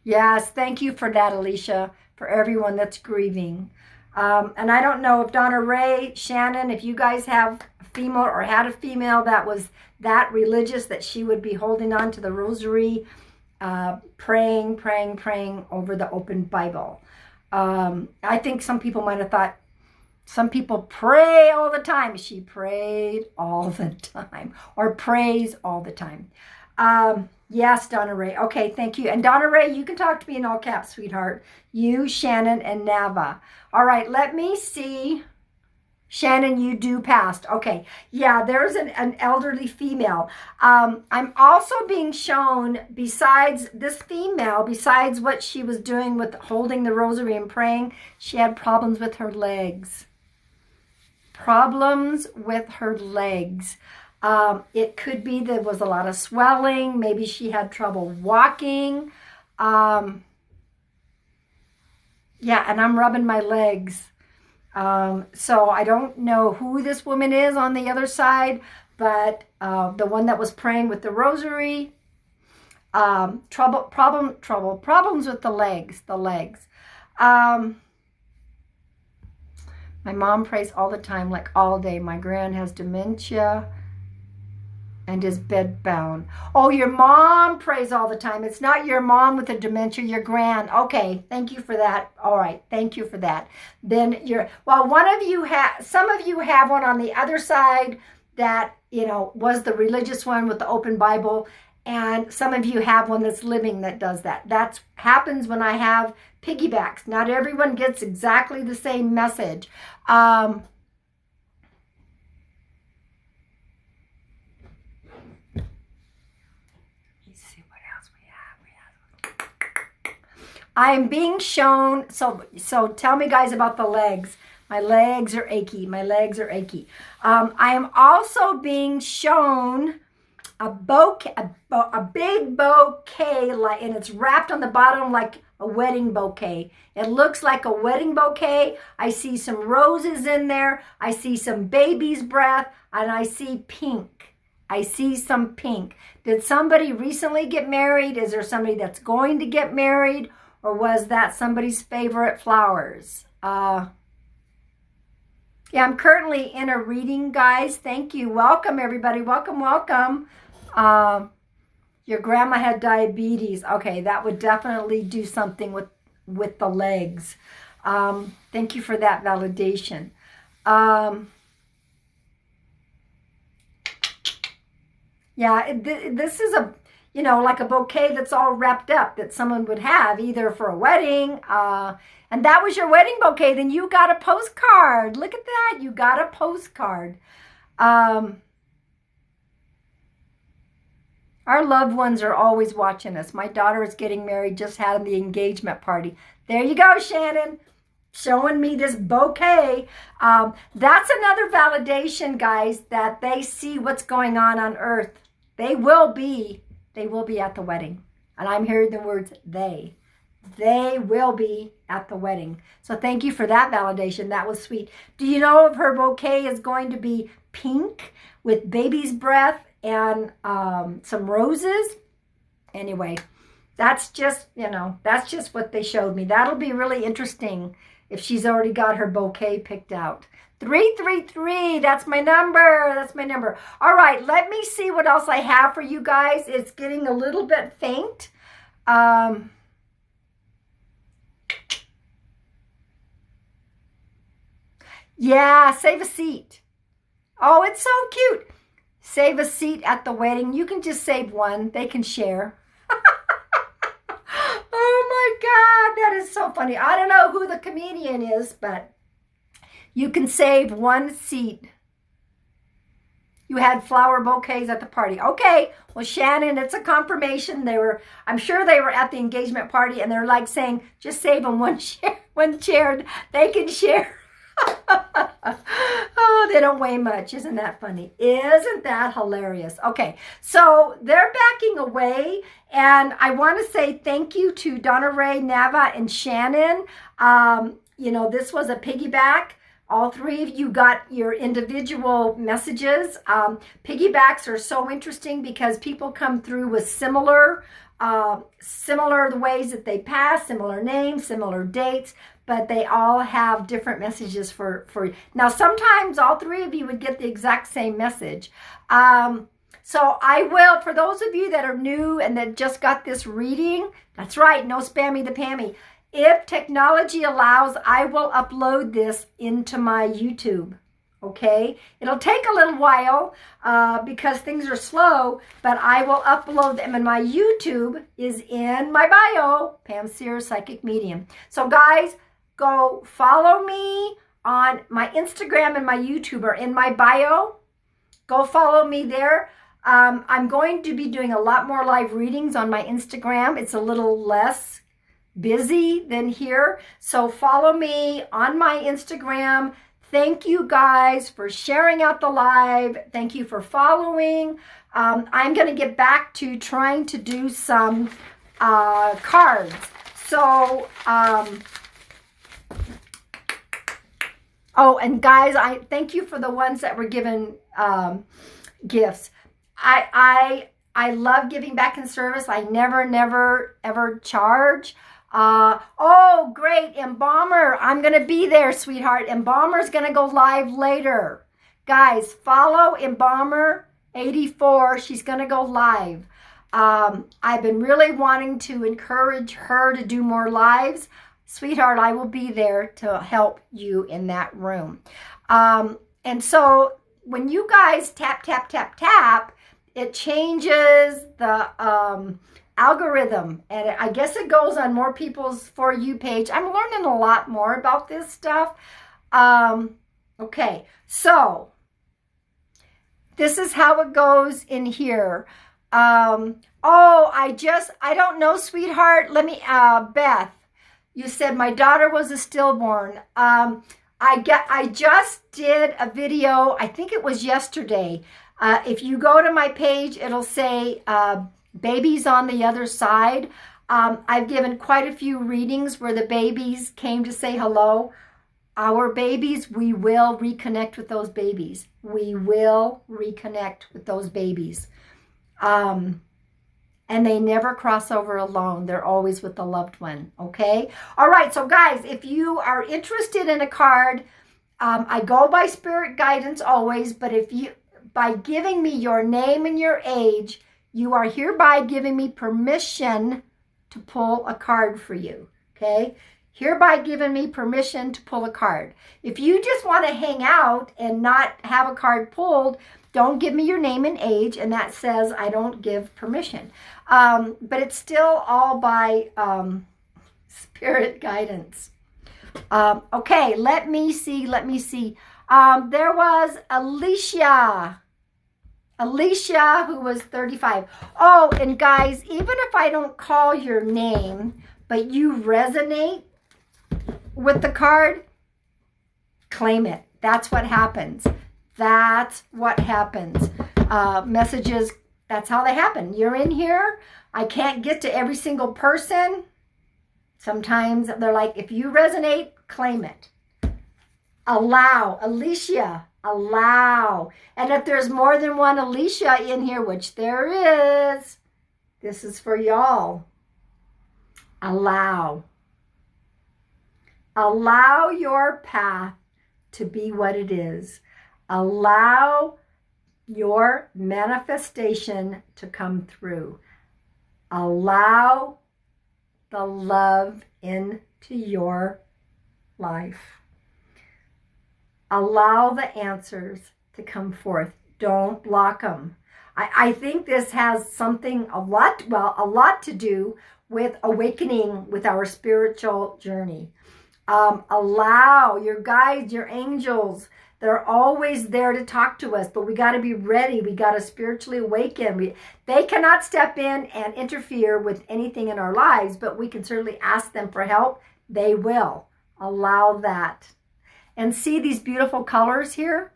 Speaker 1: Yes, thank you for that, Alicia, for everyone that's grieving. And I don't know if Donna Ray, Shannon, if you guys have a female or had a female that was that religious that she would be holding on to the rosary, praying over the open Bible. I think some people might have thought, some people pray all the time. She prayed all the time, or prays all the time. Yes, Donna Ray. Okay, thank you. And Donna Ray, you can talk to me in all caps, sweetheart. You, Shannon, and Nava. All right, let me see. Shannon, you do passed. Okay, yeah, there's an elderly female. I'm also being shown, besides this female, besides what she was doing with holding the rosary and praying, she had problems with her legs. Problems with her legs. It could be there was a lot of swelling. Maybe she had trouble walking. Yeah, and I'm rubbing my legs. So I don't know who this woman is on the other side, but the one that was praying with the rosary, problems with the legs. My mom prays all the time, like all day. My gran has dementia and is bedbound. Oh, your mom prays all the time. It's not your mom with the dementia, your gran. Okay, thank you for that. All right, thank you for that. Then some of you have one on the other side that, was the religious one with the open Bible, and some of you have one that's living that does that. That happens when I have piggybacks. Not everyone gets exactly the same message. I'm being shown, so tell me, guys, about the legs. My legs are achy. I am also being shown a big bouquet, and it's wrapped on the bottom like a wedding bouquet. It looks like a wedding bouquet. I see some roses in there. I see some baby's breath, and I see pink. I see some pink. Did somebody recently get married? Is there somebody that's going to get married? Or was that somebody's favorite flowers? Yeah, I'm currently in a reading, guys. Thank you. Welcome, everybody. Welcome. Your grandma had diabetes. Okay, that would definitely do something with the legs. Thank you for that validation. Yeah, this is a, like a bouquet that's all wrapped up that someone would have either for a wedding. And that was your wedding bouquet. Then you got a postcard. Look at that. You got a postcard. Our loved ones are always watching us. My daughter is getting married, just had the engagement party. There you go, Shannon. Showing me this bouquet. That's another validation, guys, that they see what's going on earth. They will be at the wedding. And I'm hearing the words they. They will be at the wedding. So thank you for that validation. That was sweet. Do you know if her bouquet is going to be pink with baby's breath and some roses? Anyway, that's just what they showed me. That'll be really interesting if she's already got her bouquet picked out. 333, that's my number. That's my number. All right, let me see what else I have for you guys. It's getting a little bit faint. Yeah, save a seat. Oh, it's so cute. Save a seat at the wedding. You can just save one. They can share. Oh my God, that is so funny. I don't know who the comedian is, but you can save one seat. You had flower bouquets at the party. Okay, well, Shannon, it's a confirmation. I'm sure they were at the engagement party, and they're like saying, just save them one chair. They can share. Oh, they don't weigh much. Isn't that funny? Isn't that hilarious? Okay, so they're backing away, and I want to say thank you to Donna Ray, Nava, and Shannon. This was a piggyback. All three of you got your individual messages. Piggybacks are so interesting because people come through with similar the ways that they pass, similar names, similar dates, but they all have different messages for you. Now, sometimes all three of you would get the exact same message. So I will, for those of you that are new and that just got this reading, that's right, no spammy the pammy. If technology allows, I will upload this into my YouTube. Okay, it'll take a little while because things are slow, but I will upload them, and my YouTube is in my bio, Pam Sears Psychic Medium. So guys, go follow me on my Instagram, and my YouTube are in my bio. Go follow me there. I'm going to be doing a lot more live readings on my Instagram. It's a little less busy than here. So follow me on my Instagram. Thank you guys for sharing out the live. Thank you for following. I'm going to get back to trying to do some cards. So, oh, and guys, I thank you for the ones that were given gifts. I love giving back in service. I never, ever charge. Oh, great. Embalmer. I'm going to be there, sweetheart. Embalmer's going to go live later. Guys, follow Embalmer 84. She's going to go live. I've been really wanting to encourage her to do more lives. Sweetheart, I will be there to help you in that room. And so when you guys tap, tap, tap, tap, it changes the algorithm, and I guess it goes on more people's For You page. I'm learning a lot more about this stuff. Okay, so this is how it goes in here. Oh, I don't know, sweetheart. Let me, Beth, you said my daughter was a stillborn. I just did a video, I think it was yesterday. If you go to my page, it'll say babies on the other side. I've given quite a few readings where the babies came to say hello. Our babies, we will reconnect with those babies. We will reconnect with those babies. And they never cross over alone. They're always with the loved one, okay? All right, so guys, if you are interested in a card, I go by spirit guidance always, but by giving me your name and your age, you are hereby giving me permission to pull a card for you, okay? hereby given me permission to pull a card. If you just want to hang out and not have a card pulled, don't give me your name and age, and that says I don't give permission. But it's still all by spirit guidance. Okay, let me see. There was Alicia, who was 35. Oh, and guys, even if I don't call your name, but you resonate with the card, claim it. That's what happens. That's what happens. Messages, that's how they happen. You're in here. I can't get to every single person. Sometimes they're like, if you resonate, claim it. Allow. Alicia, allow. And if there's more than one Alicia in here, which there is, this is for y'all. Allow. Allow your path to be what it is. Allow your manifestation to come through. Allow the love into your life. Allow the answers to come forth. Don't block them. I think this has a lot to do with awakening with our spiritual journey. Allow your guides, your angels. They're always there to talk to us, but we got to be ready. We got to spiritually awaken. They cannot step in and interfere with anything in our lives, but we can certainly ask them for help. They will. Allow that. And see these beautiful colors here?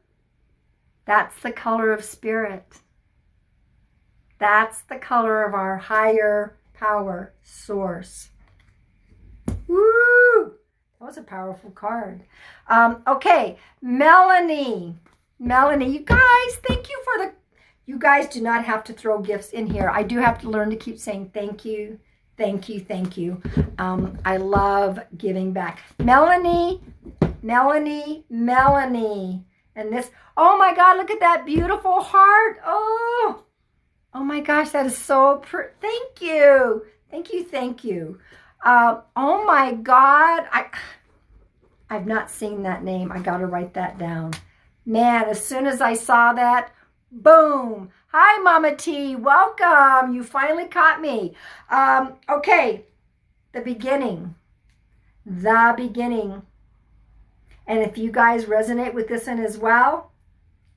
Speaker 1: That's the color of spirit. That's the color of our higher power source. Woo! That was a powerful card. Okay, Melanie, you guys, thank you for you guys do not have to throw gifts in here. I do have to learn to keep saying thank you, thank you, thank you. I love giving back. Melanie. And this, oh my God, look at that beautiful heart. Oh my gosh, that is so pretty. Thank you. Oh my God, I've not seen that name. I got to write that down. Man, as soon as I saw that, boom. Hi, Mama T. Welcome. You finally caught me. Okay, the beginning. And if you guys resonate with this one as well,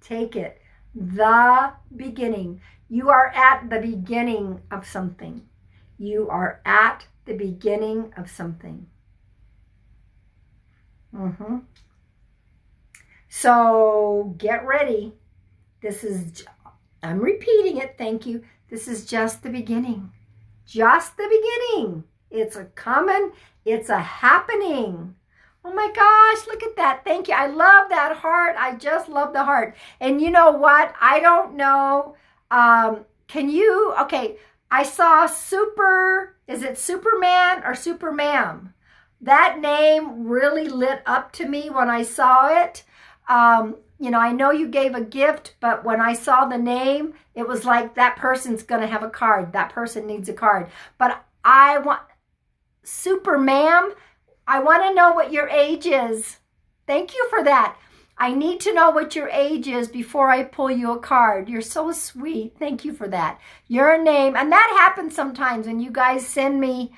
Speaker 1: take it. The beginning. You are at the beginning of something. You are at the beginning of something. So get ready. I'm repeating it. Thank you. This is just the beginning. Just the beginning. It's a coming. It's a happening. Oh my gosh, look at that. Thank you. I love that heart. I just love the heart. And you know what? I don't know. Okay, I saw is it Superman or Supermam? That name really lit up to me when I saw it. I know you gave a gift, but when I saw the name, it was like that person's going to have a card. That person needs a card. But I want Supermam. I want to know what your age is. Thank you for that. I need to know what your age is before I pull you a card. You're so sweet. Thank you for that. Your name. And that happens sometimes when you guys send me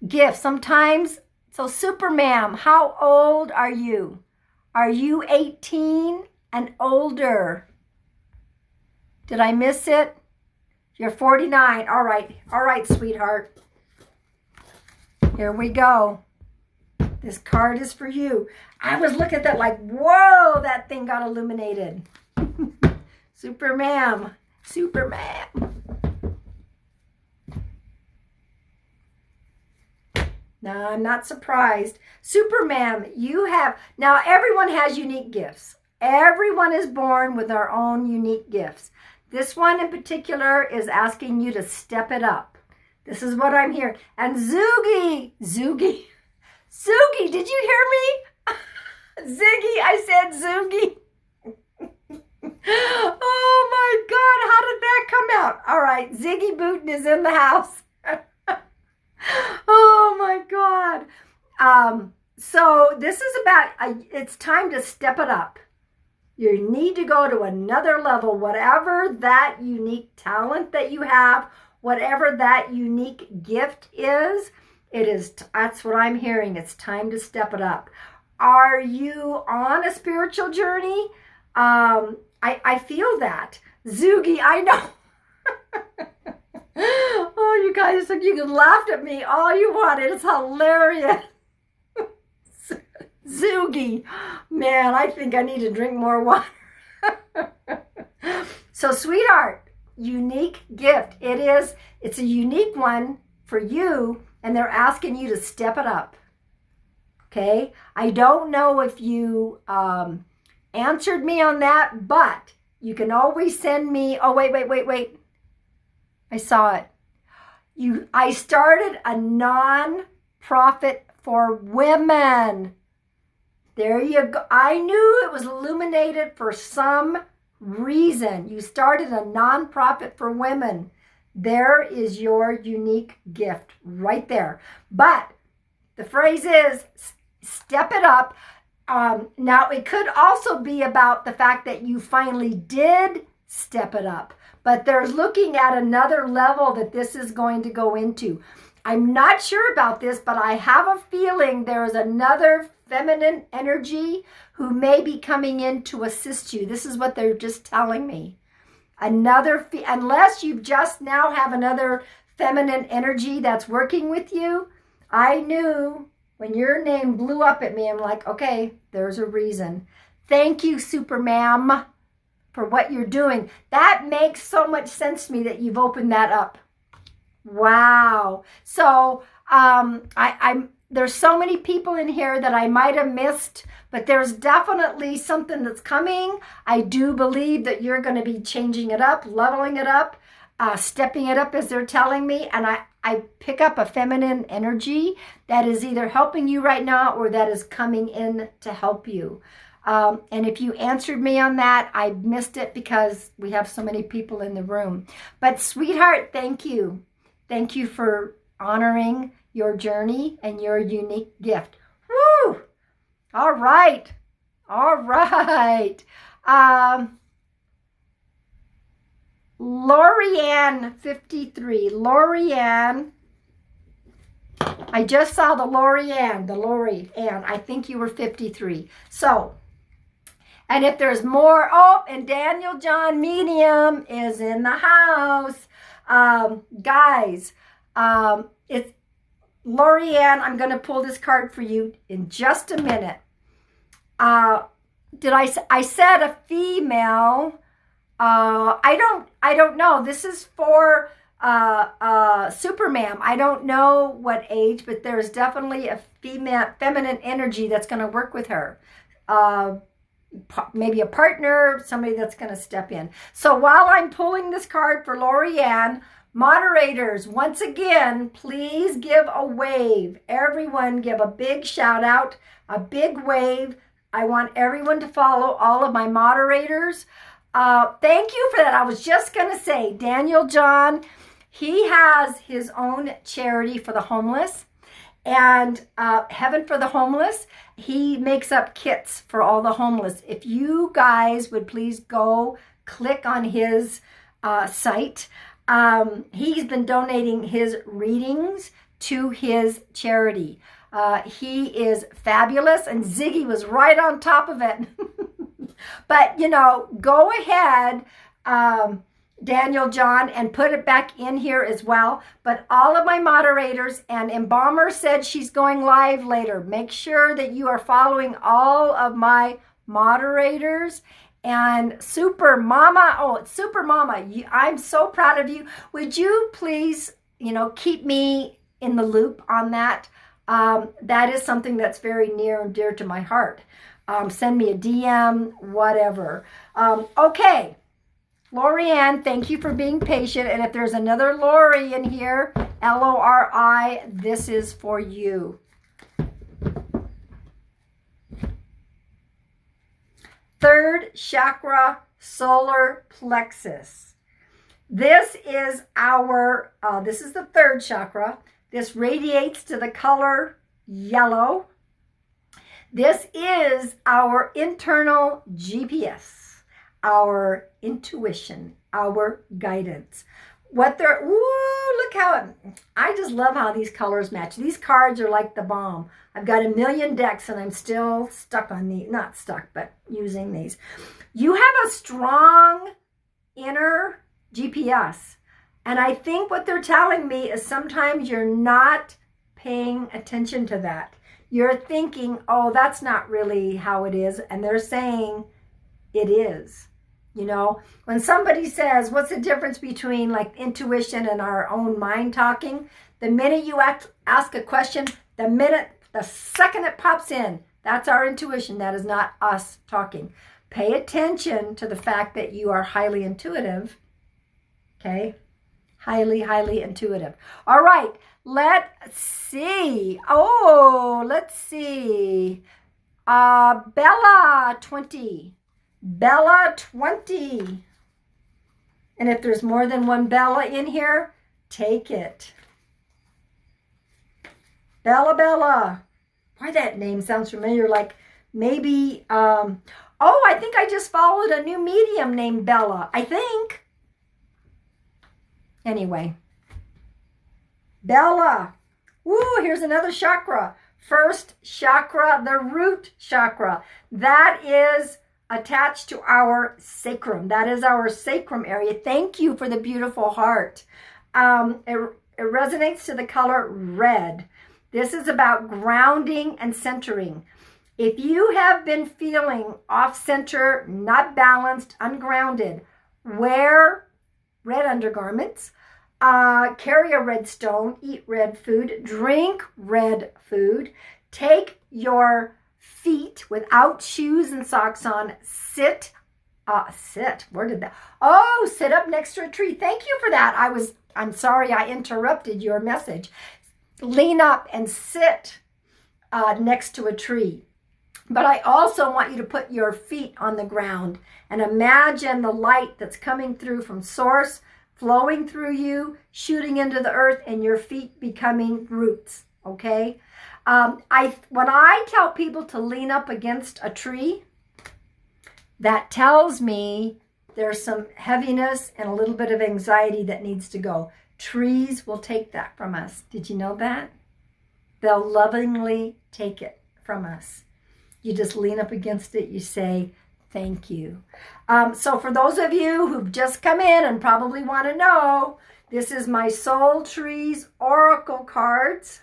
Speaker 1: gifts. Sometimes. So Supermam, how old are you? Are you 18 and older? Did I miss it? You're 49. All right, sweetheart. Here we go. This card is for you. I was looking at that like, whoa, that thing got illuminated. Supermam. No, I'm not surprised. Supermam, now everyone has unique gifts. Everyone is born with our own unique gifts. This one in particular is asking you to step it up. This is what I'm hearing. And Zoogie, did you hear me? Ziggy, I said Zoogie. Oh my God, how did that come out? All right, Ziggy Booten is in the house. my God. So this is about, it's time to step it up. You need to go to another level, whatever that unique talent that you have, whatever that unique gift is, that's what I'm hearing. It's time to step it up. Are you on a spiritual journey? I feel that. Zoogie, I know. Oh, you guys, you can laugh at me all you want. It's hilarious. Zoogie. Man, I think I need to drink more water. So, sweetheart, unique gift. It's a unique one for you, and they're asking you to step it up. Okay? I don't know if you answered me on that, but you can always send me, oh, wait. I saw it. I started a non-profit for women. There you go. I knew it was illuminated for some reason. You started a nonprofit for women. There is your unique gift right there. But the phrase is, step it up. Now, it could also be about the fact that you finally did step it up. But they're looking at another level that this is going to go into. I'm not sure about this, but I have a feeling there is another feminine energy who may be coming in to assist you. This is what they're just telling me. Unless you just now have another feminine energy that's working with you. I knew when your name blew up at me, I'm like, okay, there's a reason. Thank you, Super Ma'am, for what you're doing. That makes so much sense to me that you've opened that up. Wow. So there's so many people in here that I might have missed, but there's definitely something that's coming. I do believe that you're going to be changing it up, leveling it up, stepping it up as they're telling me. And I pick up a feminine energy that is either helping you right now or that is coming in to help you. And if you answered me on that, I missed it because we have so many people in the room. But sweetheart, thank you. Thank you for honoring your journey and your unique gift. Woo! All right. Lorianne 53. Lorianne. I just saw the Lorianne. I think you were 53. So, and if there's more, and Daniel John Medium is in the house. Guys, it's Lorianne. I'm going to pull this card for you in just a minute. I said a female. I don't know. This is for Super Ma'am. I don't know what age, but there's definitely a feminine energy that's going to work with her. Maybe a partner, somebody that's going to step in. So while I'm pulling this card for Lorianne, moderators, once again, please give a wave. Everyone give a big shout out, a big wave. I want everyone to follow all of my moderators. Thank you for that. I was just going to say, Daniel John, he has his own charity for the homeless. And Heaven for the Homeless, he makes up kits for all the homeless. If you guys would please go click on his site. He's been donating his readings to his charity. He is fabulous, and Ziggy was right on top of it. But, go ahead, Daniel John, and put it back in here as well. But all of my moderators, and Embalmer said she's going live later. Make sure that you are following all of my moderators. And Super Mama, it's Super Mama. I'm so proud of you. Would you please, keep me in the loop on that? That is something that's very near and dear to my heart. Send me a DM, whatever. Okay. Lorianne, thank you for being patient. And if there's another Lori in here, Lori, this is for you. Third chakra, solar plexus. This is the third chakra. This radiates to the color yellow. This is our internal GPS, our intuition, our guidance. What they're, ooh, look how, I just love how these colors match. These cards are like the bomb. I've got 1,000,000 decks and I'm still stuck on these, not stuck, but using these. You have a strong inner GPS. And I think what they're telling me is sometimes you're not paying attention to that. You're thinking, oh, that's not really how it is. And they're saying it is. You know, when somebody says, what's the difference between like intuition and our own mind talking? The minute you ask a question, the second it pops in, that's our intuition. That is not us talking. Pay attention to the fact that you are highly intuitive. Okay? Highly, highly intuitive. All right. Let's see. Oh, let's see. Bella 20. Bella 20. And if there's more than one Bella in here, take it. Bella, Bella. Why that name sounds familiar, like maybe, oh, I think I just followed a new medium named Bella, I think. Anyway. Bella. Woo, here's another chakra. First chakra, the root chakra. That is attached to our sacrum. That is our sacrum area. Thank you for the beautiful heart. It resonates to the color red. This is about grounding and centering. If you have been feeling off center, not balanced, ungrounded, wear red undergarments, carry a red stone, eat red food, drink red food, take your feet without shoes and socks on, sit, where did that, oh, sit up next to a tree. Thank you for that. I'm sorry I interrupted your message. Lean up and sit next to a tree. But I also want you to put your feet on the ground and imagine the light that's coming through from source, flowing through you, shooting into the earth, and your feet becoming roots, okay? When I tell people to lean up against a tree, that tells me there's some heaviness and a little bit of anxiety that needs to go. Trees will take that from us. Did you know that? They'll lovingly take it from us. You just lean up against it. You say, thank you. So for those of you who've just come in and probably want to know, this is my Soul Trees Oracle cards.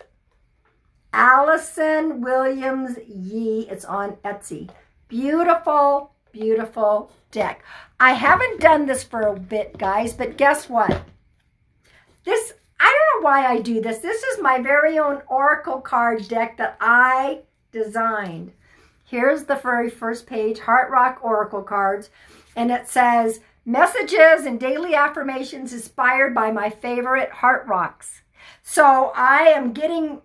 Speaker 1: Allison Williams Yee. It's on Etsy. Beautiful, beautiful deck. I haven't done this for a bit, guys, but guess what? I don't know why I do this. This is my very own Oracle card deck that I designed. Here's the very first page, Heart Rock Oracle cards, and it says, messages and daily affirmations inspired by my favorite Heart Rocks. So I am getting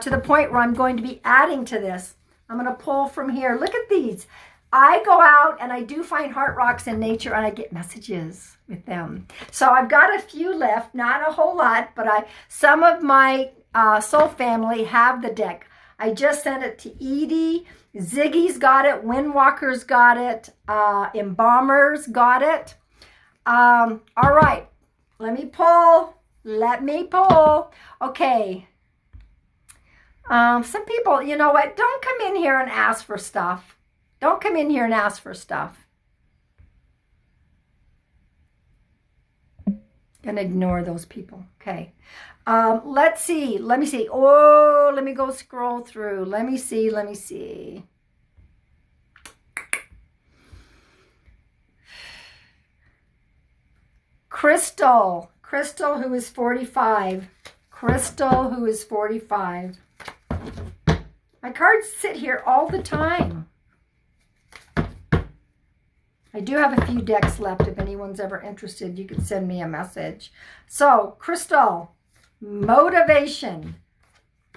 Speaker 1: to the point where I'm going to be adding to this. I'm going to pull from here. Look at these. I go out and I do find Heart Rocks in nature and I get messages with them. So I've got a few left, not a whole lot, but some of my soul family have the deck. I just sent it to Edie. Ziggy's got it. Windwalker's got it. Embalmers got it. All right. Let me pull. Okay. Some people, you know what? Don't come in here and ask for stuff. Don't come in here and ask for stuff. Gonna ignore those people. Okay. Let's see. Let me see. Oh, let me go scroll through. Let me see. Crystal, who is 45. Crystal, who is 45. My cards sit here all the time. I do have a few decks left. If anyone's ever interested, you can send me a message. So, Crystal, motivation.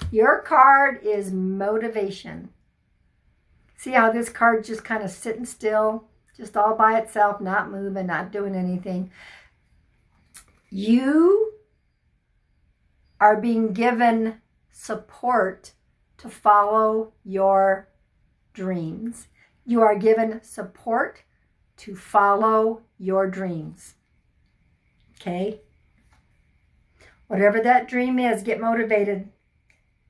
Speaker 1: Your card is motivation. See how this card's just kind of sitting still, just all by itself, not moving, not doing anything. You are being given support to follow your dreams. You are given support to follow your dreams. Okay? Whatever that dream is, get motivated.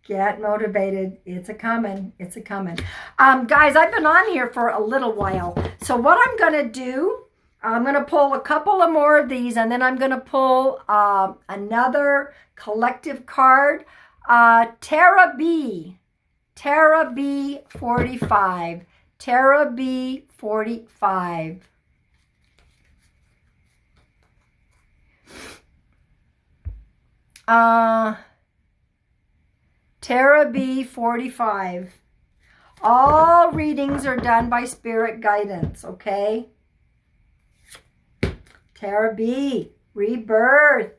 Speaker 1: Get motivated. It's a coming. It's a coming. Guys, I've been on here for a little while. So what I'm going to do, I'm going to pull a couple of more of these, and then I'm going to pull another collective card. Tara B. Tara B 45. Tara B 45. Tara B 45. All readings are done by spirit guidance, okay? Tara B, rebirth.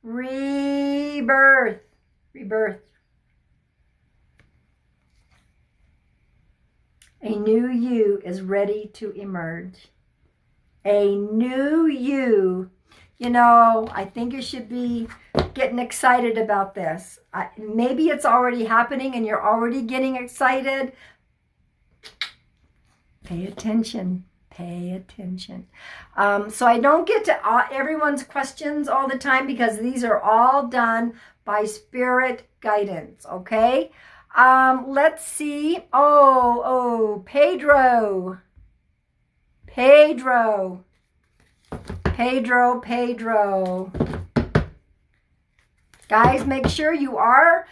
Speaker 1: Rebirth. Rebirth. A new you is ready to emerge. A new you. You know, I think you should be getting excited about this. Maybe it's already happening and you're already getting excited. Pay attention. Pay attention. So I don't get to everyone's questions all the time because these are all done by spirit guidance, okay? Let's see. Oh, Pedro. Pedro. Pedro, Pedro. Guys, make sure you are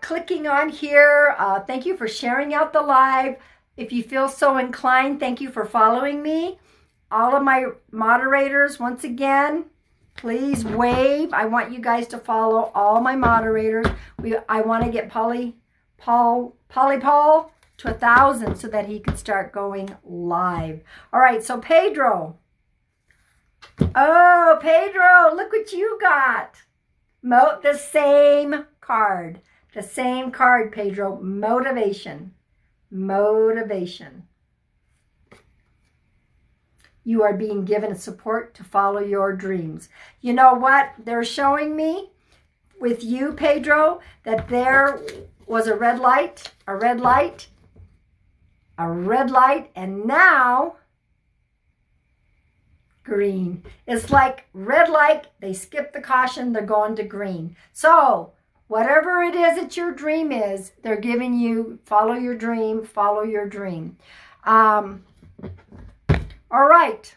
Speaker 1: clicking on here. Thank you for sharing out the live. If you feel so inclined, thank you for following me. All of my moderators, once again, please wave. I want you guys to follow all my moderators. I want to get Polly Paul to 1,000 so that he can start going live. All right, so Pedro. Oh, Pedro, look what you got. The same card. The same card, Pedro. Motivation. Motivation. You are being given support to follow your dreams. You know what? They're showing me with you, Pedro, that there was a red light, a red light, a red light, and now green. It's like red light, they skip the caution, they're going to green. So whatever it is that your dream is, they're giving you, follow your dream, follow your dream. All right,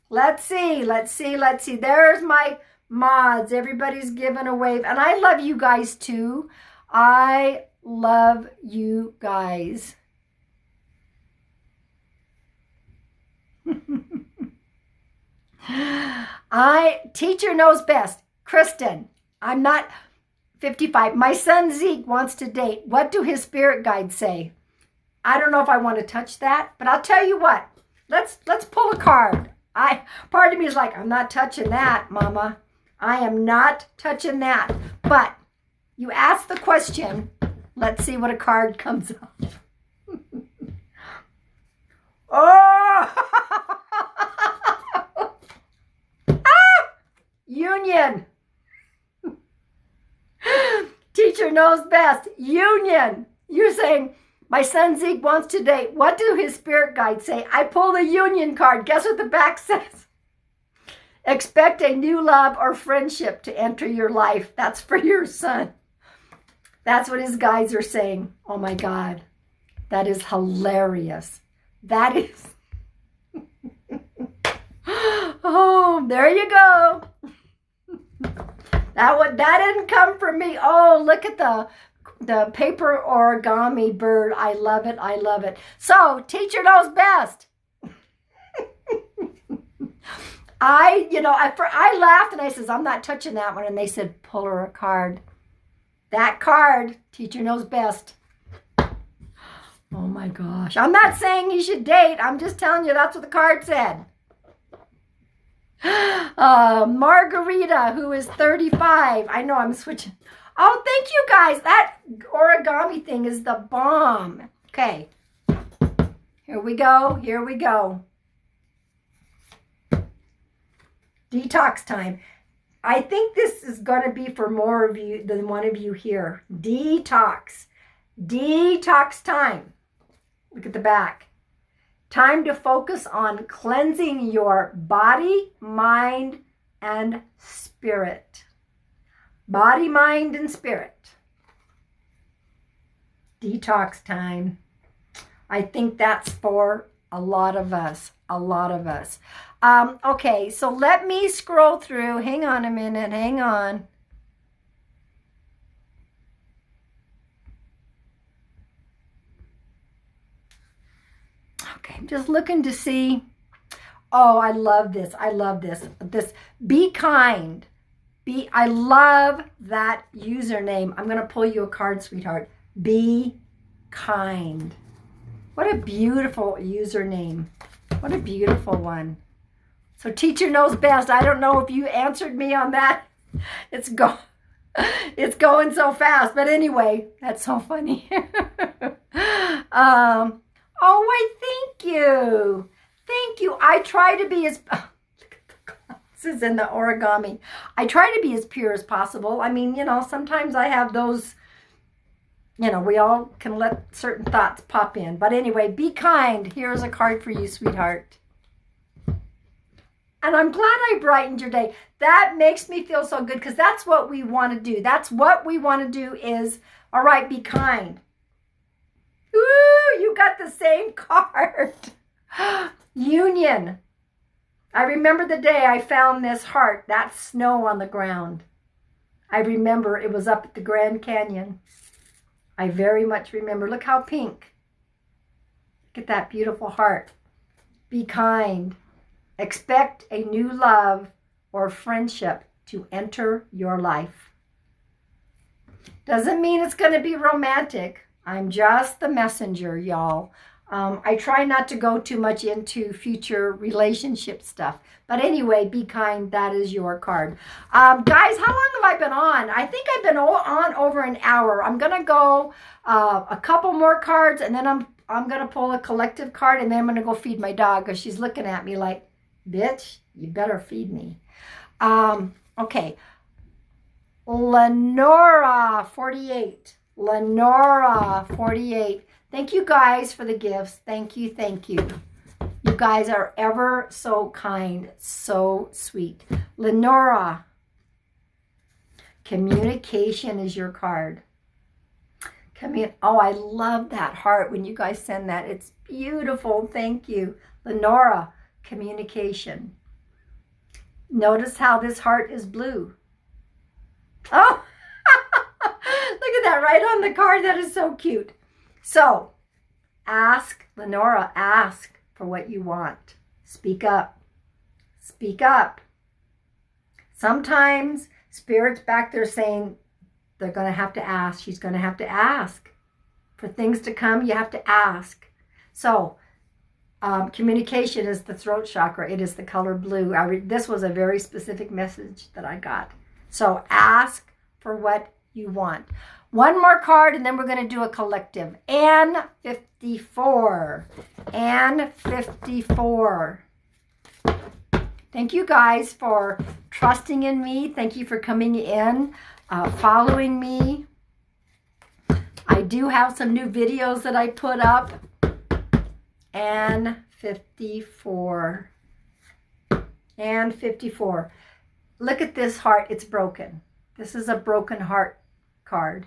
Speaker 1: let's see. There's my mods. Everybody's giving a wave. And I love you guys too. I love you guys. Teacher knows best. Kristen, I'm not 55. My son Zeke wants to date. What do his spirit guides say? I don't know if I want to touch that, but I'll tell you what. Let's pull a card. Part of me is like, I'm not touching that, Mama. I am not touching that. But you ask the question. Let's see what a card comes up. Oh! Union. Teacher knows best. Union. You're saying, my son Zeke wants to date. What do his spirit guides say? I pull the union card. Guess what the back says? Expect a new love or friendship to enter your life. That's for your son. That's what his guides are saying. Oh my God. That is hilarious. That is. Oh, there you go. That didn't come from me. Oh, look at the paper origami bird. I love it. I love it. So, teacher knows best. I laughed and I says, I'm not touching that one. And they said, pull her a card. That card, teacher knows best. Oh my gosh. I'm not saying you should date. I'm just telling you that's what the card said. Margarita, who is 35. I know I'm switching. Oh, thank you guys. That origami thing is the bomb. Okay. Here we go. Here we go. Detox time. I think this is going to be for more of you than one of you here. Detox. Detox time. Look at the back. Time to focus on cleansing your body, mind, and spirit. Body, mind, and spirit. Detox time. I think that's for a lot of us. A lot of us. Okay, so let me scroll through. Hang on a minute. Hang on. Okay, I'm just looking to see. Oh, I love this. I love this. This be kind. I love that username. I'm going to pull you a card, sweetheart. Be kind. What a beautiful username. What a beautiful one. So teacher knows best. I don't know if you answered me on that. It's going so fast. But anyway, that's so funny. Oh, why, thank you. Thank you. I try to be as... look at the glasses and the origami. I try to be as pure as possible. I mean, sometimes I have those... we all can let certain thoughts pop in. But anyway, be kind. Here's a card for you, sweetheart. And I'm glad I brightened your day. That makes me feel so good because that's what we want to do. That's what we want to do is, all right, be kind. Ooh, you got the same card. Union. I remember the day I found this heart, that snow on the ground. I remember it was up at the Grand Canyon. I very much remember. Look how pink. Look at that beautiful heart. Be kind. Expect a new love or friendship to enter your life. Doesn't mean it's going to be romantic. I'm just the messenger, y'all. I try not to go too much into future relationship stuff. But anyway, be kind. That is your card. Guys, how long have I been on? I think I've been on over an hour. I'm going to go a couple more cards, and then I'm going to pull a collective card, and then I'm going to go feed my dog because she's looking at me like, bitch, you better feed me. Okay. Lenora, 48. Lenora, 48. Thank you guys for the gifts. Thank you, thank you. You guys are ever so kind, so sweet. Lenora, communication is your card. Oh, I love that heart when you guys send that. It's beautiful. Thank you. Lenora, communication. Notice how this heart is blue. Oh, look at that right on the card. That is so cute. So, ask, Lenora, ask for what you want. Speak up. Speak up. Sometimes Spirit's back there saying they're going to have to ask. She's going to have to ask. For things to come, you have to ask. So, communication is the throat chakra. It is the color blue. This was a very specific message that I got. So, ask for what you want. One more card, and then we're going to do a collective. Anne 54. Anne 54. Thank you guys for trusting in me. Thank you for coming in, following me. I do have some new videos that I put up. Anne 54. Anne 54. Look at this heart. It's broken. This is a broken heart card.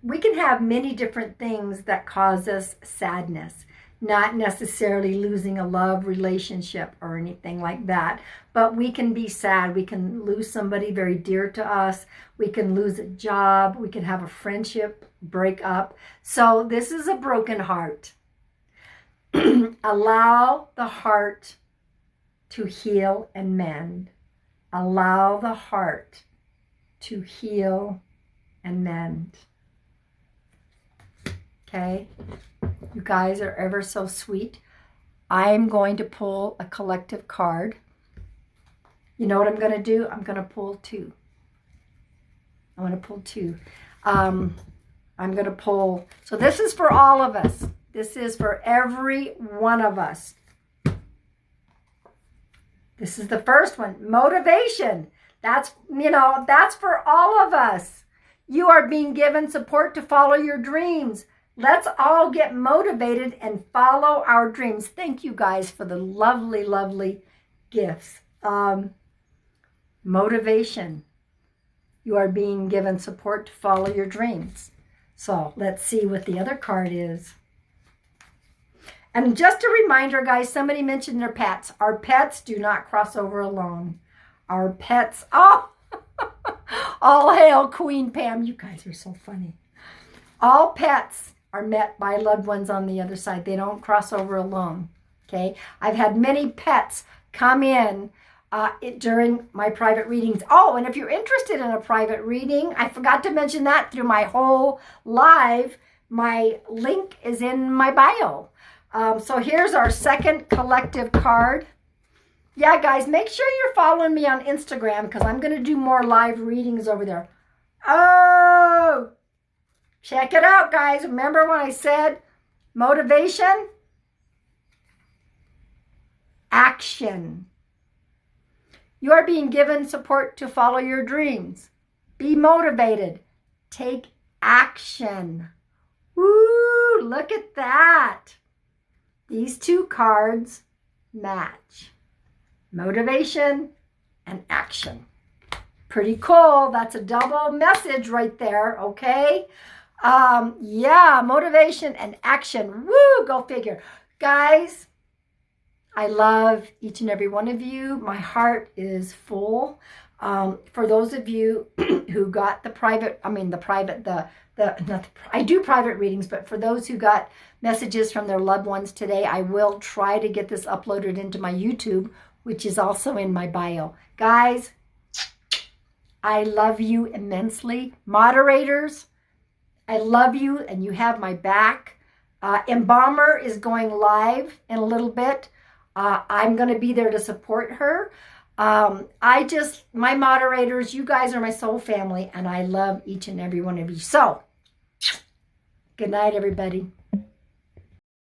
Speaker 1: We can have many different things that cause us sadness, not necessarily losing a love relationship or anything like that, but we can be sad. We can lose somebody very dear to us. We can lose a job. We can have a friendship break up. So this is a broken heart. Allow the heart to heal and mend. Allow the heart to heal and mend. Okay? You guys are ever so sweet. I'm going to pull a collective card. You know what I'm going to do? I'm going to pull two. I'm going to pull two. I'm going to pull. So this is for all of us. This is for every one of us. This is the first one. Motivation. That's, that's for all of us. You are being given support to follow your dreams. Let's all get motivated and follow our dreams. Thank you guys for the lovely, lovely gifts. Motivation. You are being given support to follow your dreams. So let's see what the other card is. And just a reminder, guys, somebody mentioned their pets. Our pets do not cross over alone. Our pets, oh, all hail Queen Pam. You guys are so funny. All pets are met by loved ones on the other side. They don't cross over alone, okay? I've had many pets come in during my private readings. Oh, and if you're interested in a private reading, I forgot to mention that through my whole live, my link is in my bio. So here's our second collective card. Yeah, guys, make sure you're following me on Instagram because I'm going to do more live readings over there. Oh, check it out, guys. Remember when I said motivation? Action. You are being given support to follow your dreams. Be motivated. Take action. Woo, look at that. These two cards match. Motivation and action. Pretty cool. That's a double message right there, okay? Yeah, motivation and action. Woo, go figure. Guys, I love each and every one of you. My heart is full. For those of you who got I do private readings, but for those who got messages from their loved ones today, I will try to get this uploaded into my YouTube, which is also in my bio. Guys, I love you immensely. Moderators, I love you and you have my back. Embalmer is going live in a little bit. I'm going to be there to support her. My moderators, you guys are my soul family, and I love each and every one of you. So, good night, everybody.